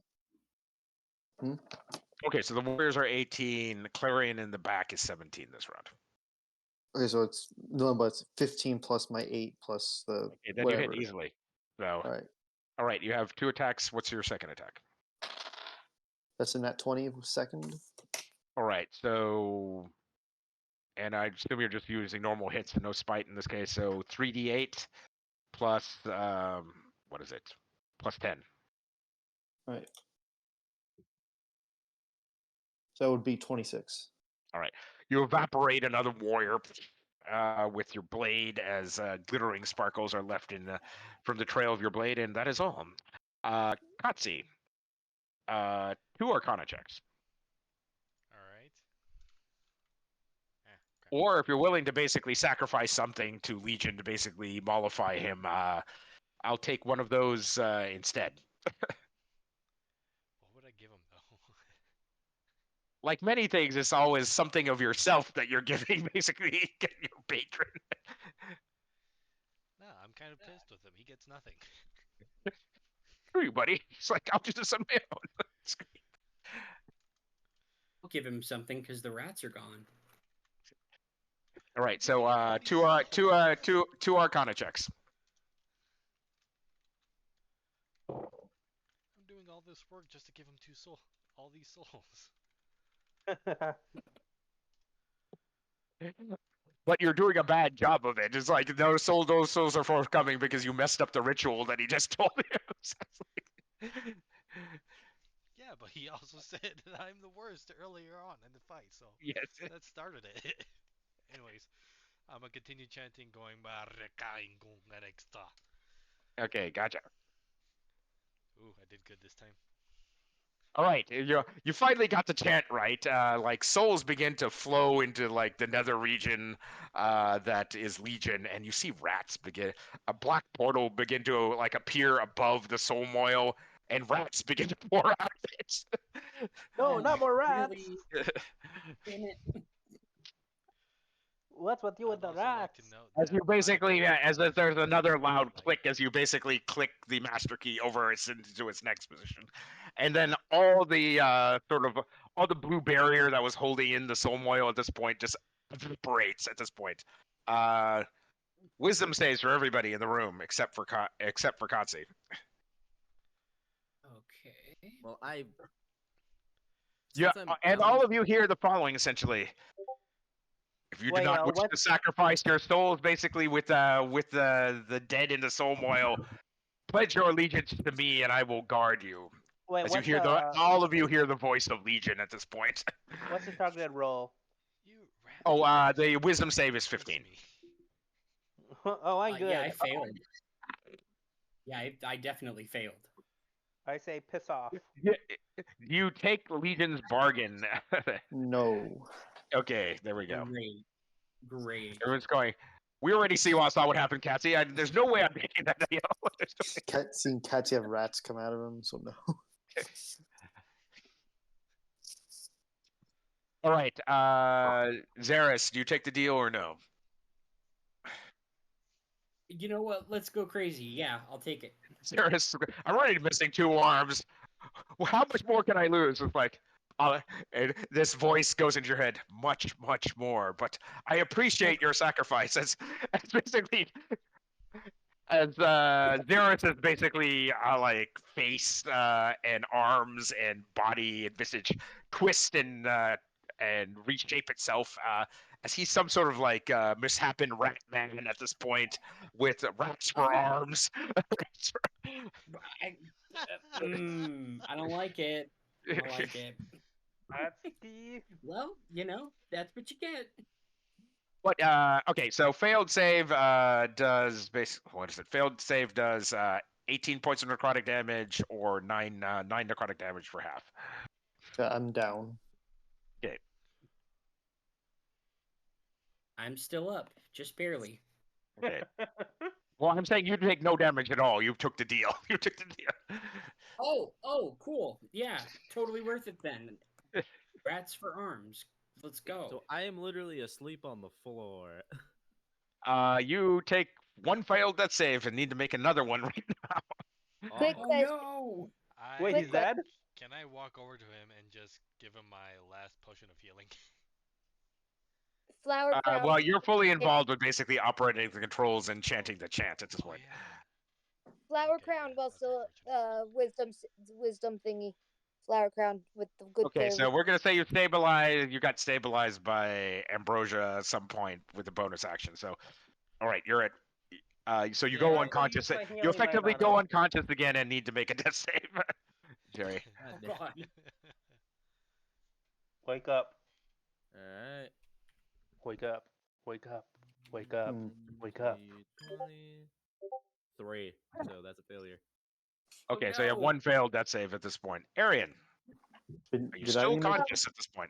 Okay, so the warriors are 18. Clarion in the back is 17 this round. Okay, so it's no, but it's 15 plus my 8 plus the Okay, then whatever. you hit easily. So, All right, all right, you have 2 attacks. What's your second attack? that's in that 20 second. All right, so, and I assume you're just using normal hits and no spite in this case. So 3d8 plus what is it? Plus 10. All right. So that would be 26. All right, you evaporate another warrior with your blade as glittering sparkles are left in from the trail of your blade, and that is all. Katsi, 2 Arcana checks. All right. Okay. Or if you're willing to basically sacrifice something to Legion to basically mollify him, I'll take one of those instead. What would I give him though? Like many things, it's always something of yourself that you're giving, basically, your patron. No, I'm kind of pissed with him. He gets nothing. Screw you, buddy. It's like, I'll just do some of my own. We'll give him something because the rats are gone. All right, so two Arcana checks. I'm doing all this work just to give him all these souls. But you're doing a bad job of it. It's like those souls are forthcoming because you messed up the ritual that he just told him. Yeah, but he also said that I'm the worst earlier on in the fight, so Yes. that started it. Anyways, I'm gonna continue chanting, going Barrekaingungareksta. Okay, gotcha. Ooh, I did good this time. All right, you finally got the chant right. Like souls begin to flow into like the nether region, that is Legion, and you see rats begin. A black portal begin to like appear above the soul moil, and rats begin to pour out of it. No, not more rats. Really? Damn it. What's with you with I'd the also like to rats? note As that you basically, my as if there's another loud like- click, as you basically click the master key over into its next position, and then all the all the blue barrier that was holding in the soul moil at this point just evaporates. At this point, wisdom saves for everybody in the room except for Kotze. Okay. Well, Yeah, since I'm and bound- all of you hear the following essentially. If you do Wait, not wish what? to sacrifice your souls, basically with the dead in the soul moil, pledge your allegiance to me, and I will guard you. Wait, As you what's hear all of you hear the voice of Legion at this point. what's the targeted roll? You rat. Oh, the wisdom save is Kiss 15. me. Oh, I'm good. Yeah, I failed. Yeah, I definitely failed. I say piss off. You take Legion's bargain. No. Okay, there we go. Great. Everyone's going. We already saw what happened, Catsy. There's no way I'm making that deal. There's no way. Seeing Katsy have rats come out of him, so no. All right, Zaris, do you take the deal or no? You know what? Let's go crazy. Yeah, I'll take it. Zaris, I'm already missing 2 arms. Well, how much more can I lose? It's like, and this voice goes into your head, much, much more. But I appreciate your sacrifice. As basically, as Zaris is basically like face and arms and body and visage twist and reshape itself. As he's some sort of like mishapen rat man at this point with rats for arms. I don't like it. I don't like it. That's the. Well, that's what you get. But okay, so failed save does what is it? Failed save does 18 points of necrotic damage or 9 necrotic damage for half. I'm down. Okay. I'm still up, just barely. Okay. Well, I'm saying you take no damage at all. You took the deal. You took the deal. Oh, cool. Yeah, totally worth it then. Rats for arms. Let's go. So I am literally asleep on the floor. You take 1 failed death save and need to make another one right now. Quick Oh question. no! Wait, Quick he's dead? Can I walk over to him and just give him my last potion of healing? Flower crown. Well, you're fully involved with basically operating the controls and chanting the chant at this point. Yeah. Flower Okay, crown yeah, while that's still unfortunate. wisdom thingy. Flower crown with the good. Okay, so we're gonna say you stabilize. You got stabilized by Ambrosia at some point with a bonus action. So, all right, you're at. So you Yeah, go I unconscious. used my You healing effectively light go on it. unconscious again and need to make a death save. Jerry. God Oh damn. god. Wake up. Alright. Wake up. Wake up. Wake up. Hmm. Wake up. 3. So that's a failure. Okay, so you have no. 1 failed death save at this point. Arian, Did, are you did I still need to make, conscious at this point?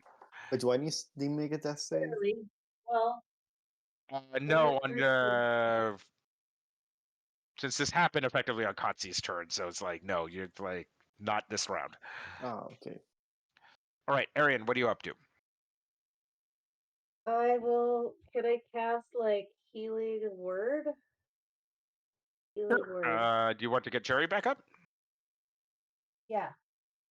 do I need to make a death save? Really? Well, No, since this happened effectively on Kotzi's turn, so it's like no, you're like not this round. Oh, okay. All right, Arian, what are you up to? I will. Can I cast like healing word? Healing word. Do you want to get Jerry back up? Yeah.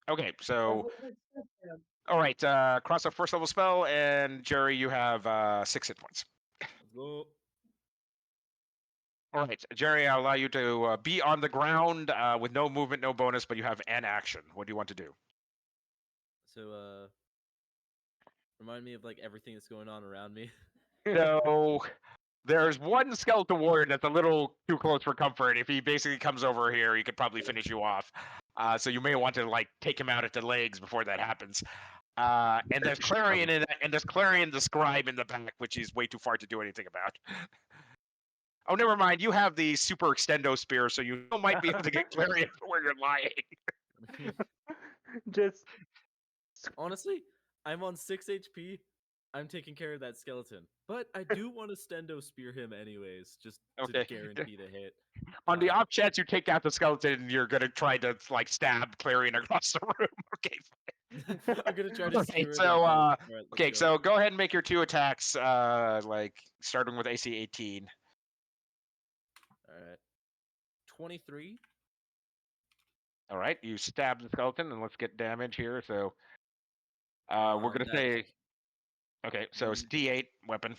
Okay, Or so hold his stuff down. all right, cross a 1st level spell, and Jerry, you have 6 hit points. Let's go. All right, Jerry, I'll allow you to be on the ground with no movement, no bonus, but you have an action. What do you want to do? So, remind me of like everything that's going on around me. So there's one skeletal warrior that's a little too close for comfort. If he basically comes over here, he could probably finish you off. So you may want to like take him out at the legs before that happens. And there's Clarion and there's Clarion the scribe in the back, which is way too far to do anything about. Oh, never mind. You have the super extendo spear, so you might be able to get Clarion from where you're lying. Just Honestly, I'm on 6 HP. I'm taking care of that skeleton. But I do want to stendo spear him anyways, just Okay. to guarantee the hit. On the off chance you take out the skeleton, you're gonna try to like stab Clarion across the room. Okay. I'm gonna try to Okay, skewer so them. Alright, let's okay, go. so go ahead and make your 2 attacks. Like starting with AC 18. Alright. 23. All right, you stab the skeleton, and let's get damage here. So, we're gonna That's say, okay, so it's D8 weapon.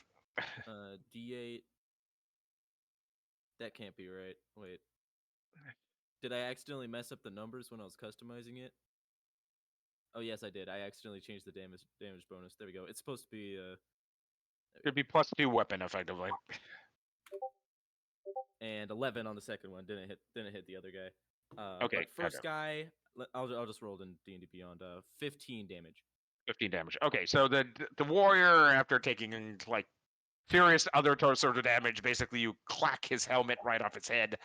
D8. That can't be right. Wait. Did I accidentally mess up the numbers when I was customizing it? Oh yes, I did. I accidentally changed the damage bonus. There we go. It's supposed to be Should be +2 weapon effectively. and 11 on the second one. Didn't hit the other guy. Okay, But first okay. guy, I'll just roll it in D&D Beyond. 15 damage. 15 damage. Okay, so the warrior, after taking like serious other sort of damage, basically you clack his helmet right off its head,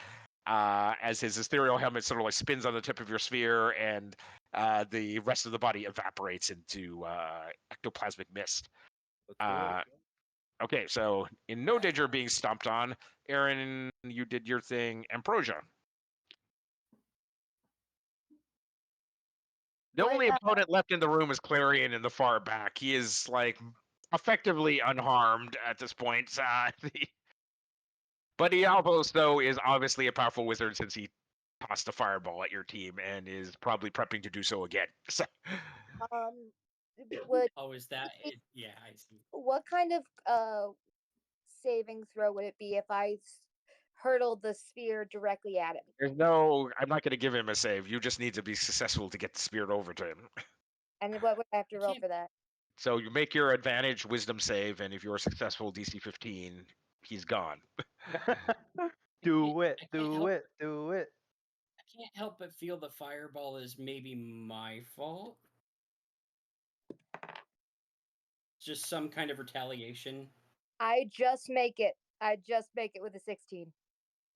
as his ethereal helmet sort of like spins on the tip of your sphere, and the rest of the body evaporates into ectoplasmic mist. Let's do it. Okay, so in no danger of being stomped on, Aaron, you did your thing. Ambrosia. The only opponent left in the room is Clarion in the far back. He is like effectively unharmed at this point. But he also is obviously a powerful wizard since he tossed a fireball at your team and is probably prepping to do so again. So, Would Oh, is that it? Yeah, I see. what kind of saving throw would it be if I hurtled the sphere directly at him? there's no. I'm not going to give him a save. You just need to be successful to get the spirit over to him. And what would I have to roll can't- for that? So you make your advantage wisdom save, and if you're successful, DC 15, he's gone. do it, I can't do help- it, do it. I can't help but feel the fireball is maybe my fault. Just some kind of retaliation. I just make it. I just make it with a 16.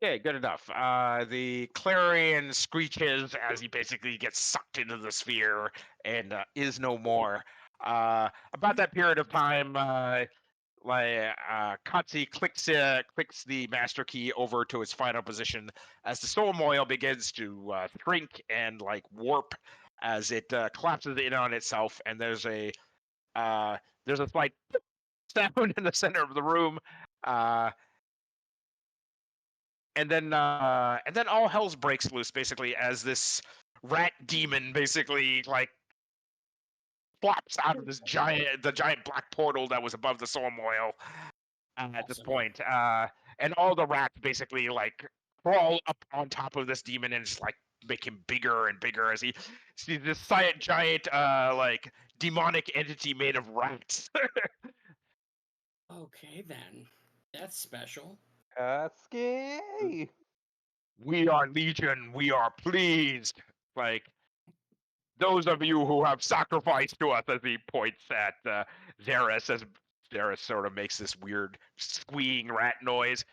Okay, good enough. The Clarion screeches as he basically gets sucked into the sphere and is no more. About that period of time, Katsi clicks the master key over to its final position as the soul moil begins to shrink and like warp as it collapses in on itself, and there's a slight sound in the center of the room. And then all hell's breaks loose basically as this rat demon basically like flops out of the giant black portal that was above the soul moil at this Awesome. point. And all the rats basically like crawl up on top of this demon and just like make him bigger and bigger as he sees this giant like demonic entity made of rats. Okay, then. That's special. Katsuki. We are Legion, we are pleased. Like, those of you who have sacrificed to us, as he points at Xeris, as Xeris sort of makes this weird squeeing rat noise.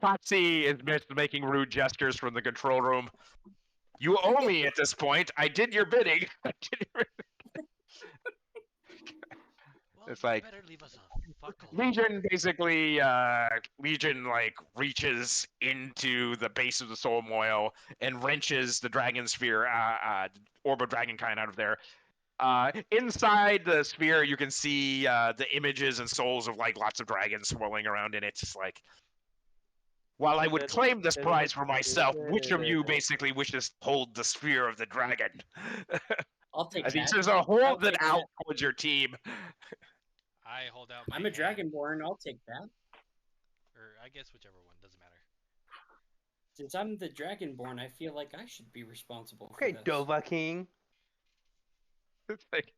Patsy is making rude gestures from the control room. You owe me at this point. I did your bidding. Well, It's like- you better leave us a fuck alone. Legion basically, Legion like reaches into the base of the soul moil and wrenches the dragon sphere, orb of dragonkind out of there. Inside the sphere, you can see the images and souls of like lots of dragons swirling around in it. Just like, while I would claim this prize for myself, which of you basically wishes to hold the sphere of the dragon? I'll take As he that. says, I'll hold it take out that. towards your team. I hold out. My I'm a hand, dragonborn. I'll take that. or I guess whichever one doesn't matter. Since I'm the dragonborn, I feel like I should be responsible Okay, for this. Dova King. It's like,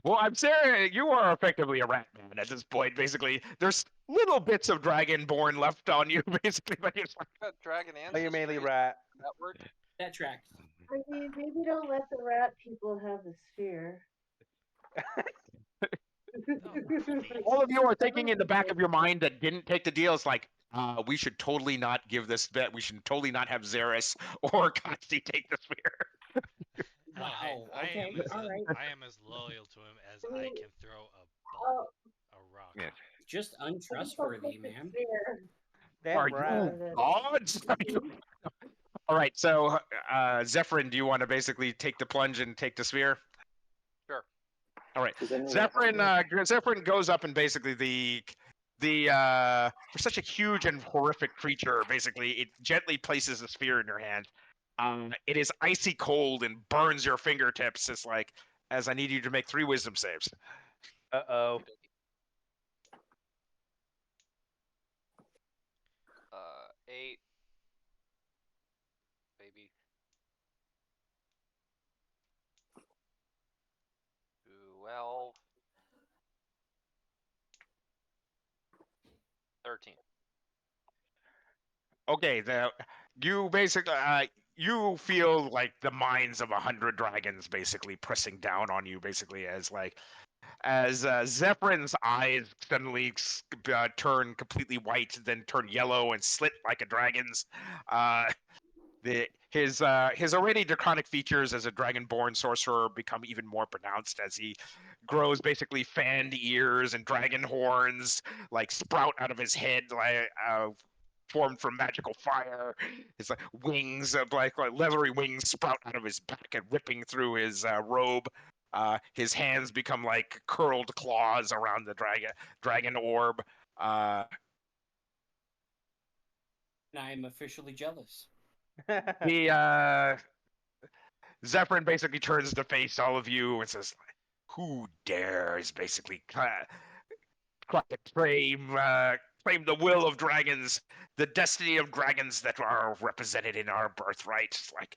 well, I'm saying you are effectively a rat man. down at this point. Basically, there's little bits of dragonborn left on you, basically, but you're like, Got dragon Oh, ancestry. you're mainly rat. That work? That tracks. I mean, maybe don't let the rat people have the sphere. all of you are thinking in the back of your mind that didn't take the deal. It's like, we should totally not give this bet. We should totally not have Xeris or Kosti take the spear. No, Wow, I okay, am as alright. I am as loyal to him as I I mean, can throw Oh, a rock. Yeah. Just untrustworthy, man. Damn Are you rat. gods? All right, so Zephyrin, do you want to basically take the plunge and take the sphere? Sure. All right, Does anyone Zephyrin goes up and basically for such a huge and horrific creature, basically it gently places the sphere in your hand. It is icy cold and burns your fingertips. It's like, as I need you to make 3 wisdom saves. Uh-oh. 8. Baby. 12. 13. Okay, you basically you feel like the minds of 100 dragons basically pressing down on you, basically as Zephyr's eyes suddenly turn completely white, then turn yellow and slit like a dragon's. His already draconic features as a dragonborn sorcerer become even more pronounced as he grows basically fanned ears and dragon horns like sprout out of his head, like formed from magical fire. His wings, like leathery wings, sprout out of his back and ripping through his robe. His hands become like curled claws around the dragon orb. And I am officially jealous. Zephyrin basically turns to face all of you and says, "Who dares basically claim the will of dragons, the destiny of dragons that are represented in our birthright?" It's like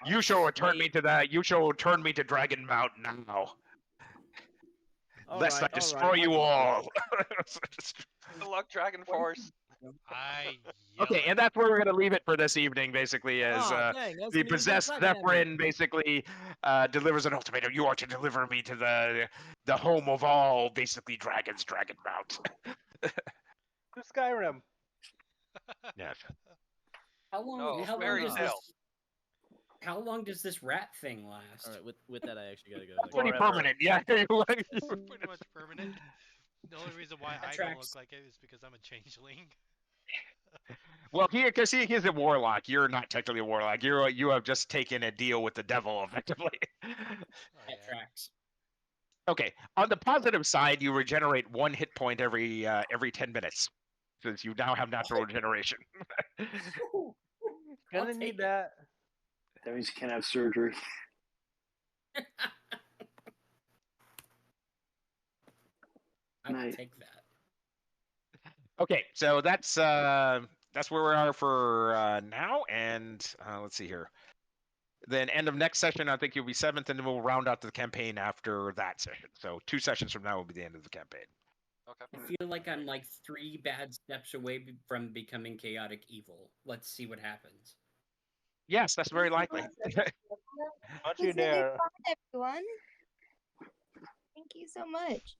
you shall return me to that. You shall return me to Dragon Mountain now, lest I destroy you all. Good luck, Dragon Force. I yell Okay, at and that's where we're gonna leave it for this evening, basically, as Aw, dang, I was the gonna use my possessed dragon hammer. Zephyrin basically delivers an ultimatum. You are to deliver me to the home of all, basically, dragons, Dragon Mount. To Skyrim. Yes. How long? No, how long fairy does tale. this? How long does this rat thing last? All right, with that, I actually gotta go. Pretty Forever. permanent, yeah. It's pretty much permanent. The only reason why That I don't tracks. look like it is because I'm a changeling. Well, because he's a warlock. You're not technically a warlock. You have just taken a deal with the devil, effectively. Oh, That yeah. tracks. Okay. On the positive side, you regenerate 1 hit point every 10 minutes, since you now have natural regeneration. I'll Gonna take need it. that. That means you can't have surgery. I will Nice. take that. Okay, so that's where we are for now, and let's see here. Then end of next session, I think you'll be 7th, and then we'll round out the campaign after that session. So 2 sessions from now will be the end of the campaign. Okay. I feel like I'm like 3 bad steps away from becoming chaotic evil. Let's see what happens. Yes, that's very likely. Don't It you was really dare. fun, everyone. Thank you so much.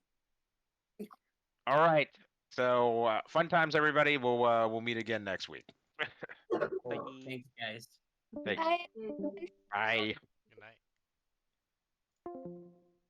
All right. So fun times, everybody. We'll meet again next week. Bye. Thanks, guys. Thanks. Bye. Bye. Good night.